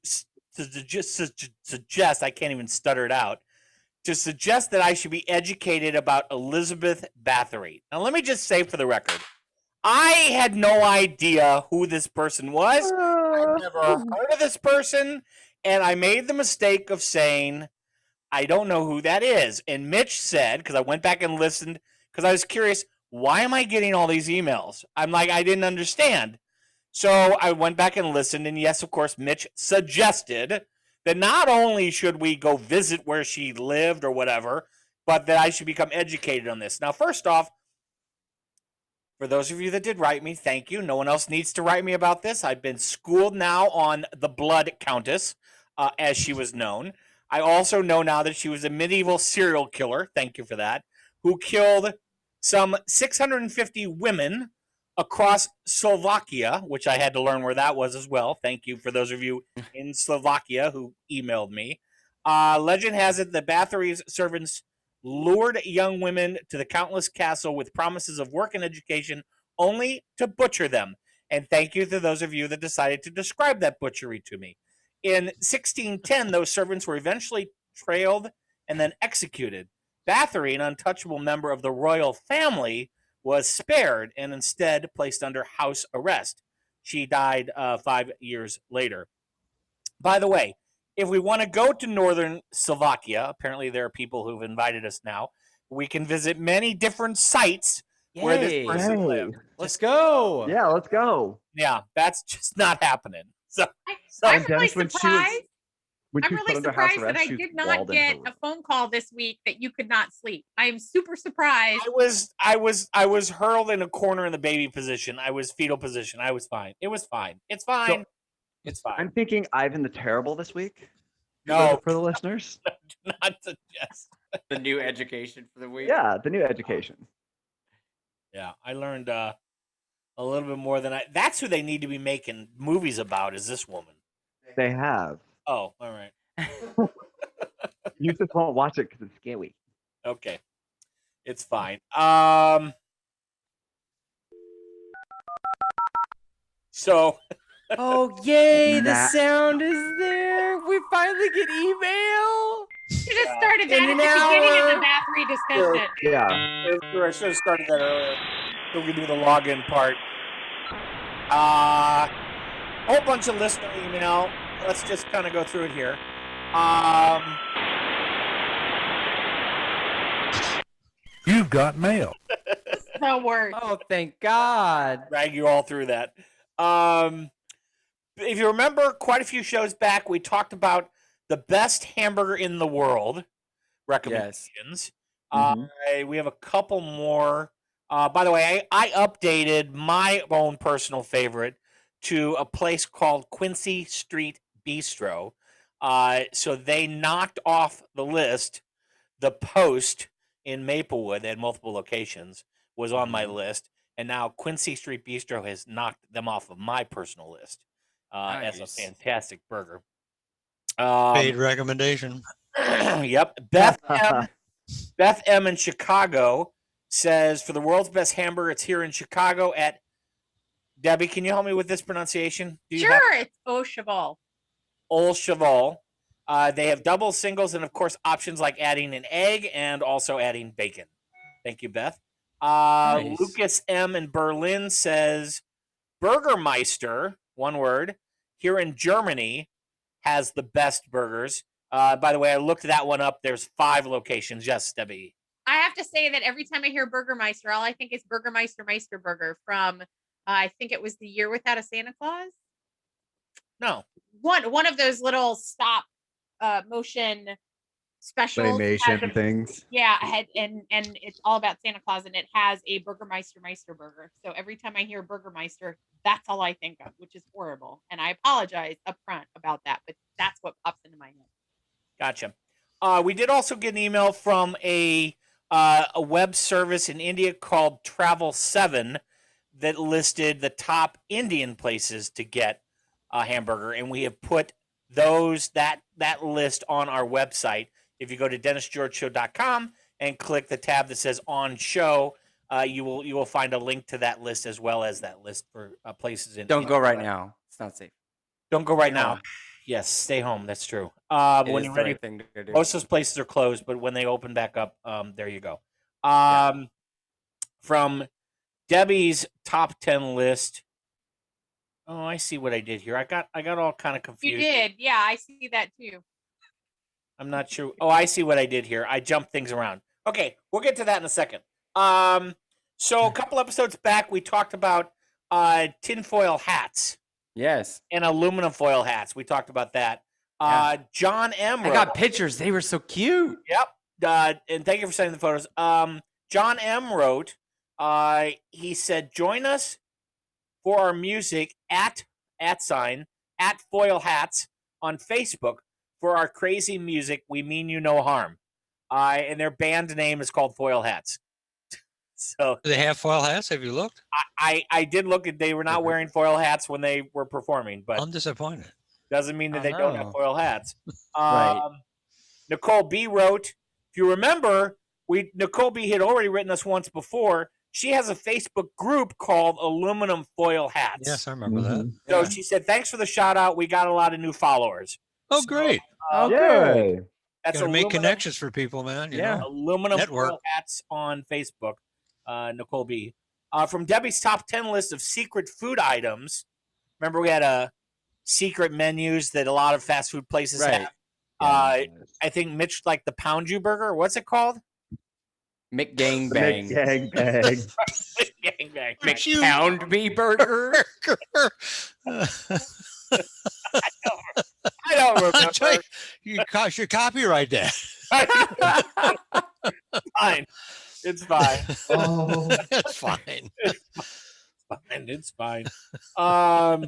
Speaker 1: suggest, I can't even stutter it out, to suggest that I should be educated about Elizabeth Bathory. Now, let me just say for the record, I had no idea who this person was. I've never heard of this person, and I made the mistake of saying, I don't know who that is. And Mitch said, because I went back and listened, because I was curious, why am I getting all these emails? I'm like, I didn't understand. So I went back and listened, and yes, of course, Mitch suggested that not only should we go visit where she lived or whatever, but that I should become educated on this. Now, first off, for those of you that did write me, thank you. No one else needs to write me about this. I've been schooled now on the Blood Countess, as she was known. I also know now that she was a medieval serial killer, thank you for that, who killed some 650 women across Slovakia, which I had to learn where that was as well. Thank you for those of you in Slovakia who emailed me. Legend has it that Bathory's servants lured young women to the countless castle with promises of work and education only to butcher them. And thank you to those of you that decided to describe that butchery to me. In 1610, those servants were eventually trailed and then executed. Bathory, an untouchable member of the royal family, was spared and instead placed under house arrest. She died 5 years later. By the way, if we want to go to northern Slovakia, apparently there are people who've invited us now, we can visit many different sites where this person lived.
Speaker 2: Let's go.
Speaker 3: Yeah, let's go.
Speaker 1: Yeah, that's just not happening. So
Speaker 6: I'm really surprised. I'm really surprised that I did not get a phone call this week that you could not sleep. I am super surprised.
Speaker 1: I was hurled in a corner in the baby position. I was fetal position. I was fine. It was fine. It's fine. It's fine.
Speaker 3: I'm thinking Ivan the Terrible this week.
Speaker 1: No,
Speaker 3: for the listeners.
Speaker 1: Do not suggest
Speaker 2: the new education for the week.
Speaker 3: Yeah, the new education.
Speaker 1: Yeah, I learned a little bit more than that's who they need to be making movies about. Is this woman?
Speaker 3: They have.
Speaker 1: Oh, all right.
Speaker 3: You just won't watch it because it's scary.
Speaker 1: Okay, it's fine. So.
Speaker 2: Oh yay! The sound is there. We finally get email.
Speaker 6: You just started that at the beginning of the Bathory discussion.
Speaker 3: Yeah.
Speaker 1: I should have started that earlier. So we can do the login part. A whole bunch of listener email. Let's just kind of go through it here.
Speaker 13: You've got mail.
Speaker 6: No word.
Speaker 2: Oh, thank God.
Speaker 1: Drag you all through that. If you remember, quite a few shows back, we talked about the best hamburger in the world recommendations.
Speaker 3: Yes.
Speaker 1: We have a couple more. By the way, I updated my own personal favorite to a place called Quincy Street Bistro. So they knocked off the list. The Post in Maplewood at multiple locations was on my list. And now Quincy Street Bistro has knocked them off of my personal list as a fantastic burger.
Speaker 4: Paid recommendation.
Speaker 1: Yep. Beth M in Chicago says, for the world's best hamburger, it's here in Chicago at Debbie. Can you help me with this pronunciation?
Speaker 6: Sure, it's Au Cheval.
Speaker 1: Au Cheval. They have doubles, singles, and of course options like adding an egg and also adding bacon. Thank you, Beth. Nice. Lucas M in Berlin says Burgermeister, one word, here in Germany has the best burgers. By the way, I looked that one up. There's 5 locations. Yes, Debbie.
Speaker 6: I have to say that every time I hear Burgermeister, all I think is Burgermeister Meisterburger from I think it was The Year Without a Santa Claus.
Speaker 1: No.
Speaker 6: One of those little stop motion specials.
Speaker 3: Claymation things.
Speaker 6: Yeah, and it's all about Santa Claus, and it has a Burgermeister Meisterburger. So every time I hear Burgermeister, that's all I think of, which is horrible. And I apologize up front about that, but that's what pops into my head.
Speaker 1: Gotcha. We did also get an email from a web service in India called Travel 7 that listed the top Indian places to get a hamburger, and we have put that list on our website. If you go to DennisGeorgeShow.com and click the tab that says On Show, you will find a link to that list as well as that list for places in.
Speaker 2: Don't go right now. It's not safe.
Speaker 1: Don't go right now. Yes, stay home. That's true. When you're ready,
Speaker 2: thing to do.
Speaker 1: most of those places are closed, but when they open back up, there you go. From Debbie's top 10 list. Oh, I see what I did here. I got all kind of confused.
Speaker 6: You did. Yeah, I see that too.
Speaker 1: I'm not sure. Oh, I see what I did here. I jumped things around. Okay, we'll get to that in a second. So a couple episodes back, we talked about tinfoil hats.
Speaker 2: Yes.
Speaker 1: And aluminum foil hats. We talked about that. John M.
Speaker 2: I got pictures. They were so cute.
Speaker 1: Yep. And thank you for sending the photos. John M. wrote, he said, join us for our music at foil hats on Facebook for our crazy music. We mean you no harm. And their band name is called Foil Hats. So
Speaker 4: do they have foil hats? Have you looked?
Speaker 1: I did look at. They were not wearing foil hats when they were performing, but
Speaker 4: I'm disappointed.
Speaker 1: Doesn't mean that they don't have foil hats.
Speaker 2: Right.
Speaker 1: Nicole B wrote, if you remember, Nicole B had already written us once before. She has a Facebook group called Aluminum Foil Hats.
Speaker 4: Yes, I remember that.
Speaker 1: So she said, thanks for the shout out. We got a lot of new followers.
Speaker 4: Oh, great.
Speaker 2: Good.
Speaker 1: That's
Speaker 4: gotta make connections for people, man. You know?
Speaker 1: Aluminum
Speaker 4: Network.
Speaker 1: Foil Hats on Facebook. Nicole B. From Debbie's top 10 list of secret food items. Remember, we had secret menus that a lot of fast food places have. I think Mitch liked the Pound You Burger. What's it called?
Speaker 2: McGangbang.
Speaker 3: McGangbang.
Speaker 1: McGangbang.
Speaker 2: McPound Me Burger.
Speaker 1: I don't remember.
Speaker 4: You should copyright that.
Speaker 1: Fine. It's fine.
Speaker 4: That's fine.
Speaker 1: It's fine. So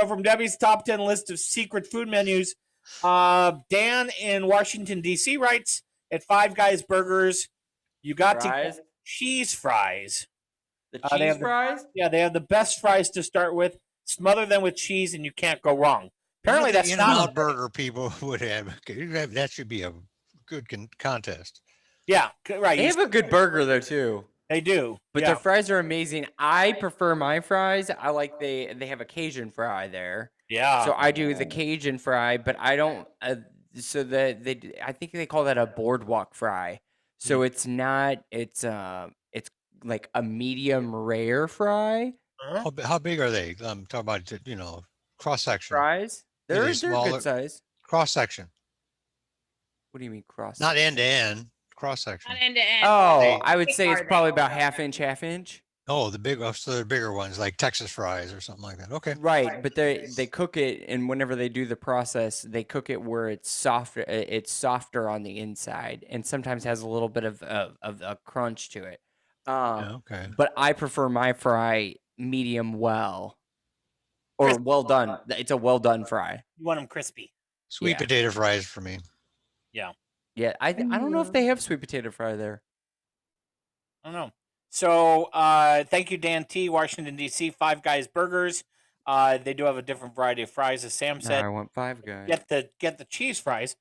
Speaker 1: from Debbie's top 10 list of secret food menus, Dan in Washington, D.C. writes, at Five Guys Burgers, you got to get cheese fries.
Speaker 2: The cheese fries?
Speaker 1: They have the best fries to start with. Smother them with cheese and you can't go wrong. Apparently that's not
Speaker 4: burger people would have. That should be a good contest.
Speaker 1: Yeah, right.
Speaker 2: They have a good burger though too.
Speaker 1: They do,
Speaker 2: but their fries are amazing. I prefer my fries. I like they have a Cajun fry there.
Speaker 1: Yeah.
Speaker 2: So I do the Cajun fry, but I don't. So I think they call that a boardwalk fry. So it's not. It's like a medium rare fry.
Speaker 4: How big are they? I'm talking about cross section
Speaker 2: fries. They're good size.
Speaker 4: Cross section.
Speaker 2: What do you mean cross?
Speaker 4: Not end to end. Cross section.
Speaker 6: Not end to end.
Speaker 2: Oh, I would say it's probably about half inch.
Speaker 4: Oh, the bigger ones like Texas fries or something like that. Okay.
Speaker 2: Right, but they cook it, and whenever they do the process, they cook it where it's softer. It's softer on the inside, and sometimes has a little bit of a crunch to it.
Speaker 4: Okay.
Speaker 2: But I prefer my fry medium well, or well done. It's a well done fry.
Speaker 1: You want them crispy.
Speaker 4: Sweet potato fries for me.
Speaker 1: Yeah.
Speaker 2: Yeah, I don't know if they have sweet potato fry there.
Speaker 1: I don't know. So thank you, Dan T, Washington, D.C., Five Guys Burgers. They do have a different variety of fries, as Sam said.
Speaker 2: I want Five Guys.
Speaker 1: Get the cheese fries.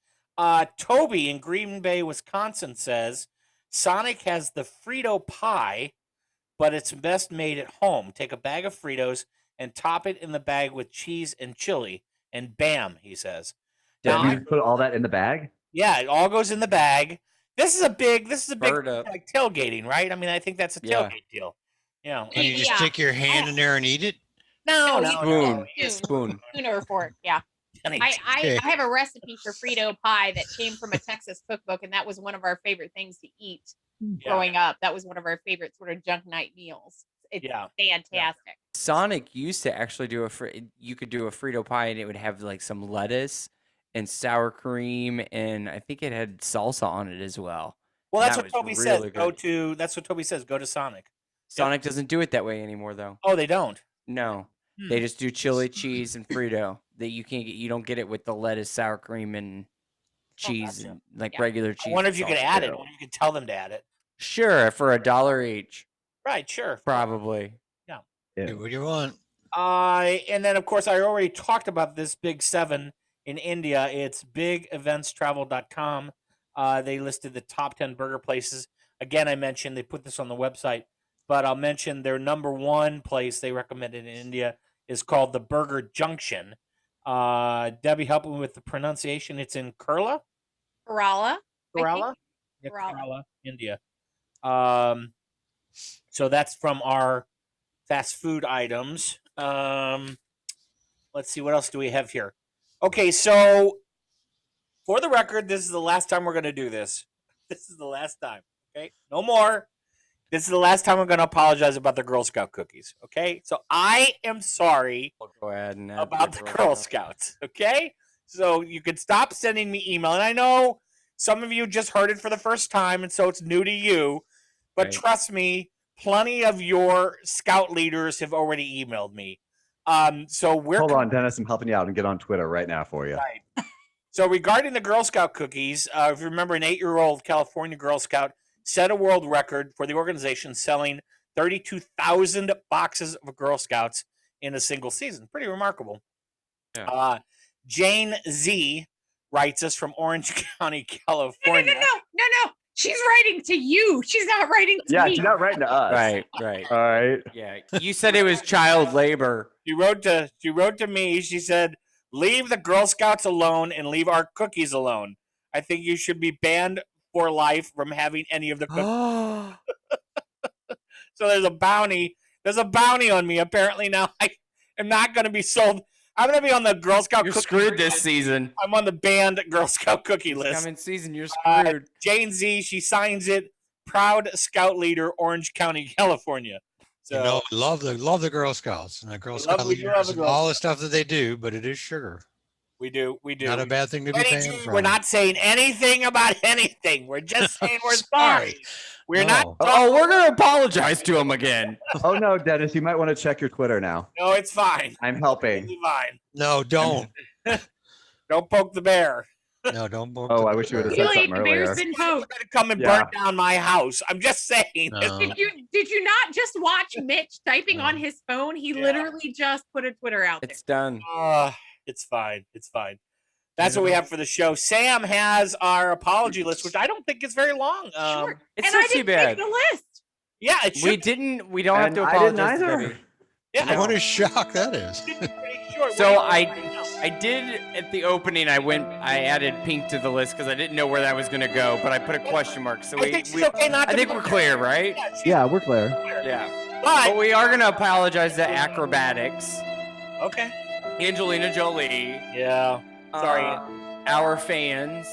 Speaker 1: Toby in Green Bay, Wisconsin says, Sonic has the Frito pie, but it's best made at home. Take a bag of Fritos and top it in the bag with cheese and chili, and bam, he says.
Speaker 3: You put all that in the bag?
Speaker 1: Yeah, it all goes in the bag. This is a big like tailgating, right? I mean, I think that's a tailgate deal. Yeah.
Speaker 4: Can you just stick your hand in there and eat it?
Speaker 1: No.
Speaker 2: Spoon.
Speaker 6: Spoon or fork. Yeah. I have a recipe for Frito pie that came from a Texas cookbook, and that was one of our favorite things to eat growing up. That was one of our favorite sort of junk night meals. It's fantastic. Yeah.
Speaker 2: Sonic used to actually do you could do a Frito pie, and it would have like some lettuce and sour cream, and I think it had salsa on it as well.
Speaker 1: Well, that's what Toby says. That's what Toby says. Go to Sonic.
Speaker 2: Sonic doesn't do it that way anymore, though.
Speaker 1: Oh, they don't.
Speaker 2: No, they just do chili, cheese, and Frito. That you don't get it with the lettuce, sour cream, and cheese, and regular cheese.
Speaker 1: I wonder if you could add it. I wonder if you could tell them to add it.
Speaker 2: Sure, for $1 each.
Speaker 1: Right. Sure.
Speaker 2: Probably.
Speaker 1: Yeah.
Speaker 4: Do what you want.
Speaker 1: And then, of course, I already talked about this Big 7 in India. It's bigeventstravel.com. They listed the top 10 burger places. Again, I mentioned they put this on the website, but I'll mention their number one place they recommended in India is called the Burger Junction. Debbie, help me with the pronunciation. It's in Kerala?
Speaker 6: Kerala.
Speaker 1: Kerala? Yeah, Kerala, India. So that's from our fast food items. Let's see, what else do we have here? Okay, so for the record, this is the last time we're going to do this. This is the last time. Okay, no more. This is the last time I'm going to apologize about the Girl Scout cookies. Okay, so I am sorry
Speaker 2: go ahead and
Speaker 1: about the Girl Scouts. Okay, so you can stop sending me email, and I know some of you just heard it for the first time, and so it's new to you. But trust me, plenty of your scout leaders have already emailed me. So we're
Speaker 3: hold on, Dennis. I'm helping you out and get on Twitter right now for you.
Speaker 1: Right. So regarding the Girl Scout cookies, if you remember, an 8-year-old California Girl Scout set a world record for the organization, selling 32,000 boxes of Girl Scouts in a single season. Pretty remarkable. Yeah. Jane Z writes us from Orange County, California.
Speaker 6: No. She's writing to you. She's not writing to me.
Speaker 3: Yeah, she's not writing to us.
Speaker 2: Right.
Speaker 3: All right.
Speaker 2: Yeah, you said it was child labor.
Speaker 1: She wrote to me. She said, "Leave the Girl Scouts alone and leave our cookies alone. I think you should be banned for life from having any of the cookies." So there's a bounty. There's a bounty on me. Apparently now I am not going to be sold. I'm going to be on the Girl Scout
Speaker 2: You're
Speaker 1: cookie
Speaker 2: screwed
Speaker 1: list.
Speaker 2: this season.
Speaker 1: I'm on the banned Girl Scout cookie list.
Speaker 2: Coming season, you're screwed.
Speaker 1: Jane Z, she signs it. Proud Scout leader, Orange County, California. So
Speaker 4: love the Girl Scouts and the Girl Scout leaders and all the stuff that they do, but it is sugar.
Speaker 1: We do.
Speaker 4: Not a bad thing to be paying for.
Speaker 1: We're not saying anything about anything. We're just saying we're sorry. We're not.
Speaker 2: Oh, we're going to apologize to him again.
Speaker 3: Oh, no, Dennis, you might want to check your Twitter now.
Speaker 1: No, it's fine.
Speaker 3: I'm helping.
Speaker 1: It's fine.
Speaker 4: No, don't.
Speaker 1: Don't poke the bear.
Speaker 4: No, don't poke
Speaker 3: I wish you would have said something earlier.
Speaker 1: You're going to come and burn down my house. I'm just saying.
Speaker 4: No.
Speaker 6: Did you not just watch Mitch typing on his phone? He literally just put a Twitter out there.
Speaker 2: It's done.
Speaker 1: It's fine. It's fine. That's what we have for the show. Sam has our apology list, which I don't think is very long.
Speaker 6: Sure.
Speaker 2: It's not too bad.
Speaker 6: The list.
Speaker 1: Yeah, it should.
Speaker 2: We don't have to apologize.
Speaker 3: Either.
Speaker 1: Yeah,
Speaker 4: what a shock that is.
Speaker 2: So I did at the opening. I added pink to the list because I didn't know where that was going to go, but I put a question mark. So I think we're clear, right?
Speaker 3: Yeah, we're clear.
Speaker 2: Yeah, but we are going to apologize to Acrobatics.
Speaker 1: Okay.
Speaker 2: Angelina Jolie.
Speaker 1: Yeah. Sorry.
Speaker 2: Our fans.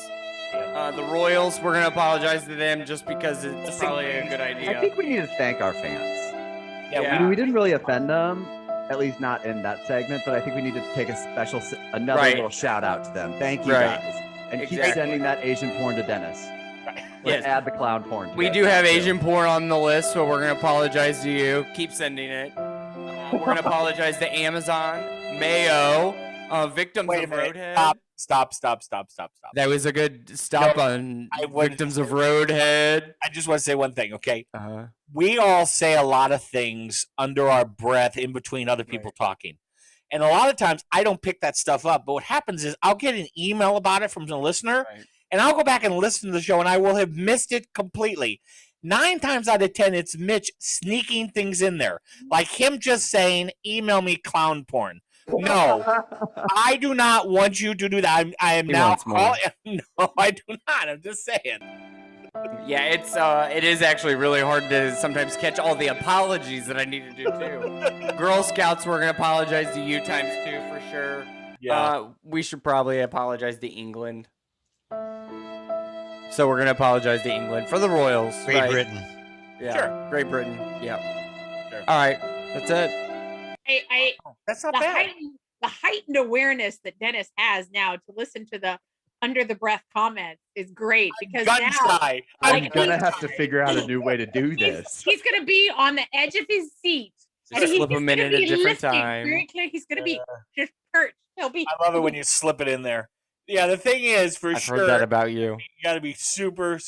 Speaker 2: The Royals, we're going to apologize to them just because it's probably a good idea.
Speaker 3: I think we need to thank our fans.
Speaker 1: Yeah.
Speaker 3: We didn't really offend them, at least not in that segment, but I think we need to take another little shout out to them. Thank you guys. And keep sending that Asian porn to Dennis. Let's add the clown porn.
Speaker 2: We do have Asian porn on the list, so we're going to apologize to you. Keep sending it. We're going to apologize to Amazon, MAYO, victims of Roadhead.
Speaker 1: Stop.
Speaker 2: That was a good stop on victims of Roadhead.
Speaker 1: I just want to say one thing, okay? We all say a lot of things under our breath in between other people talking. And a lot of times I don't pick that stuff up. But what happens is I'll get an email about it from the listener, and I'll go back and listen to the show, and I will have missed it completely. 9 times out of 10, it's Mitch sneaking things in there. Like him just saying, email me clown porn. No, I do not want you to do that. I am now calling. No, I do not. I'm just saying.
Speaker 2: Yeah, it is actually really hard to sometimes catch all the apologies that I need to do too. Girl Scouts, we're gonna apologize to you times 2 for sure.
Speaker 1: Yeah.
Speaker 2: We should probably apologize to England. So we're gonna apologize to England for the Royals.
Speaker 4: Great Britain.
Speaker 2: Yeah.
Speaker 1: Sure.
Speaker 2: Great Britain. Yeah.
Speaker 1: Sure.
Speaker 2: All right. That's it.
Speaker 1: That's not bad.
Speaker 6: The heightened awareness that Dennis has now to listen to the under the breath comments is great because now
Speaker 3: I'm gonna have to figure out a new way to do this.
Speaker 6: He's gonna be on the edge of his seat.
Speaker 2: Just slip him in at a different time.
Speaker 6: Very clear. He's gonna be just perched. He'll be.
Speaker 1: I love it when you slip it in there. Yeah, the thing is,
Speaker 2: I've heard that about you.
Speaker 1: You got to be super.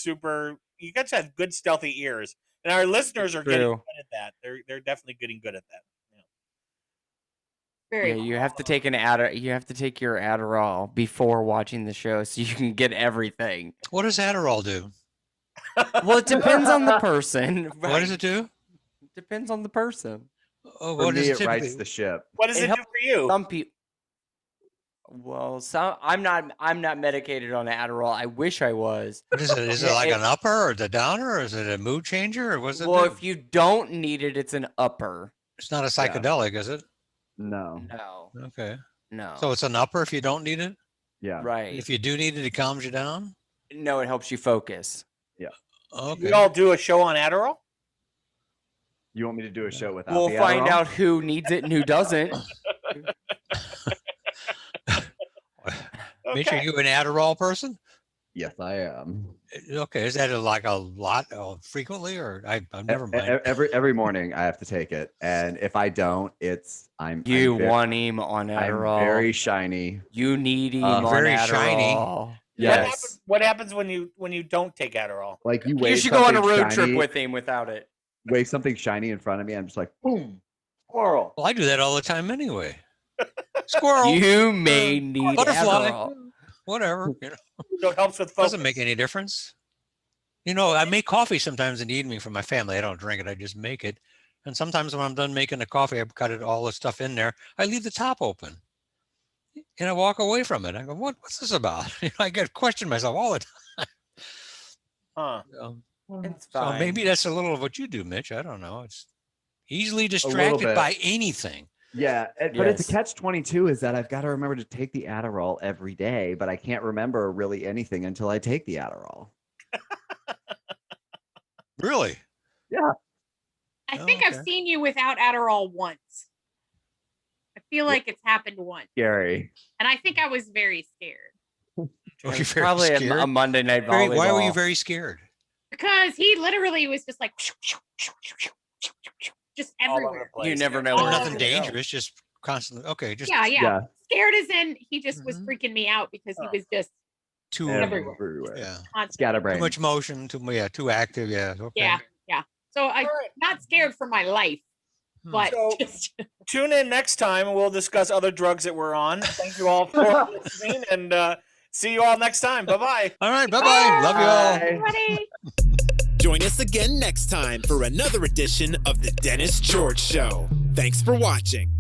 Speaker 1: You got to have good stealthy ears, and our listeners are getting good at that. They're definitely getting good at that.
Speaker 6: Very.
Speaker 2: Yeah, you have to take You have to take your Adderall before watching the show, so you can get everything.
Speaker 4: What does Adderall do?
Speaker 2: Well, it depends on the person. Right?
Speaker 4: What does it do?
Speaker 2: Depends on the person.
Speaker 4: Oh,
Speaker 3: For
Speaker 4: what
Speaker 3: me,
Speaker 4: is
Speaker 3: it
Speaker 4: it
Speaker 3: rights
Speaker 4: typically?
Speaker 3: the ship.
Speaker 1: What does it do for you?
Speaker 2: Some people. Well, I'm not medicated on Adderall. I wish I was.
Speaker 4: What is it? Is it like an upper or the downer, or is it a mood changer, or what's it?
Speaker 2: Well,
Speaker 4: do?
Speaker 2: if you don't need it, it's an upper.
Speaker 4: It's not a psychedelic, is it?
Speaker 3: No.
Speaker 2: No.
Speaker 4: Okay.
Speaker 2: No.
Speaker 4: So it's an upper if you don't need it.
Speaker 3: Yeah.
Speaker 2: Right.
Speaker 4: If you do need it, it calms you down.
Speaker 2: No, it helps you focus.
Speaker 3: Yeah.
Speaker 4: Okay.
Speaker 1: We all do a show on Adderall.
Speaker 3: You want me to do a show without?
Speaker 2: We'll
Speaker 3: the
Speaker 2: find
Speaker 3: Adderall?
Speaker 2: out who needs it and who doesn't.
Speaker 4: Mitch, are you an Adderall person?
Speaker 3: Yes, I am.
Speaker 4: Okay. Is that like a lot frequently, or I've never mind.
Speaker 3: Every morning I have to take it, and if I don't,
Speaker 2: You want him on Adderall.
Speaker 3: I'm very shiny.
Speaker 2: You need him on
Speaker 4: very
Speaker 2: Adderall.
Speaker 4: shiny.
Speaker 3: Yes.
Speaker 1: What happens when you don't take Adderall?
Speaker 3: Like you
Speaker 2: should go on a road trip with him without it.
Speaker 3: Wave something shiny in front of me, I'm just like, boom, squirrel.
Speaker 4: Well, I do that all the time anyway. Squirrel.
Speaker 2: You may need
Speaker 4: butterfly.
Speaker 2: Adderall.
Speaker 4: Whatever.
Speaker 1: So it helps with focus.
Speaker 4: Doesn't make any difference. I make coffee sometimes in the evening for my family. I don't drink it. I just make it. And sometimes when I'm done making the coffee, I've got all the stuff in there. I leave the top open. And I walk away from it. I go, what's this about? I get question myself all the time.
Speaker 1: Huh.
Speaker 2: It's
Speaker 4: So
Speaker 2: fine.
Speaker 4: maybe that's a little of what you do, Mitch. I don't know. It's easily distracted by anything.
Speaker 3: Yeah, but it's a catch-22 is that I've got to remember to take the Adderall every day, but I can't remember really anything until I take the Adderall.
Speaker 4: Really?
Speaker 3: Yeah.
Speaker 6: I think I've seen you without Adderall once. I feel like it's happened once.
Speaker 3: Scary.
Speaker 6: And I think I was very scared.
Speaker 4: Were you very
Speaker 2: Probably
Speaker 4: scared?
Speaker 2: a Monday night volleyball.
Speaker 4: Why were you very scared?
Speaker 6: Because he literally was just like just everywhere.
Speaker 2: You never know.
Speaker 6: All
Speaker 2: where
Speaker 6: over
Speaker 4: Nothing
Speaker 6: the
Speaker 4: dangerous, just constantly. Okay, just
Speaker 6: Yeah. Scared as in he just was freaking me out because he was just
Speaker 4: too
Speaker 6: everywhere.
Speaker 4: Yeah.
Speaker 3: Scatterbrain.
Speaker 4: Too much motion, too active. Yeah. Okay.
Speaker 6: Yeah. So I'm not scared for my life, but
Speaker 1: So, tune in next time and we'll discuss other drugs that we're on. Thank you all for listening, and see you all next time. Bye-bye.
Speaker 4: All right, bye-bye. Love you all.
Speaker 6: Everybody.
Speaker 5: Join us again next time for another edition of The Dennis George Show. Thanks for watching.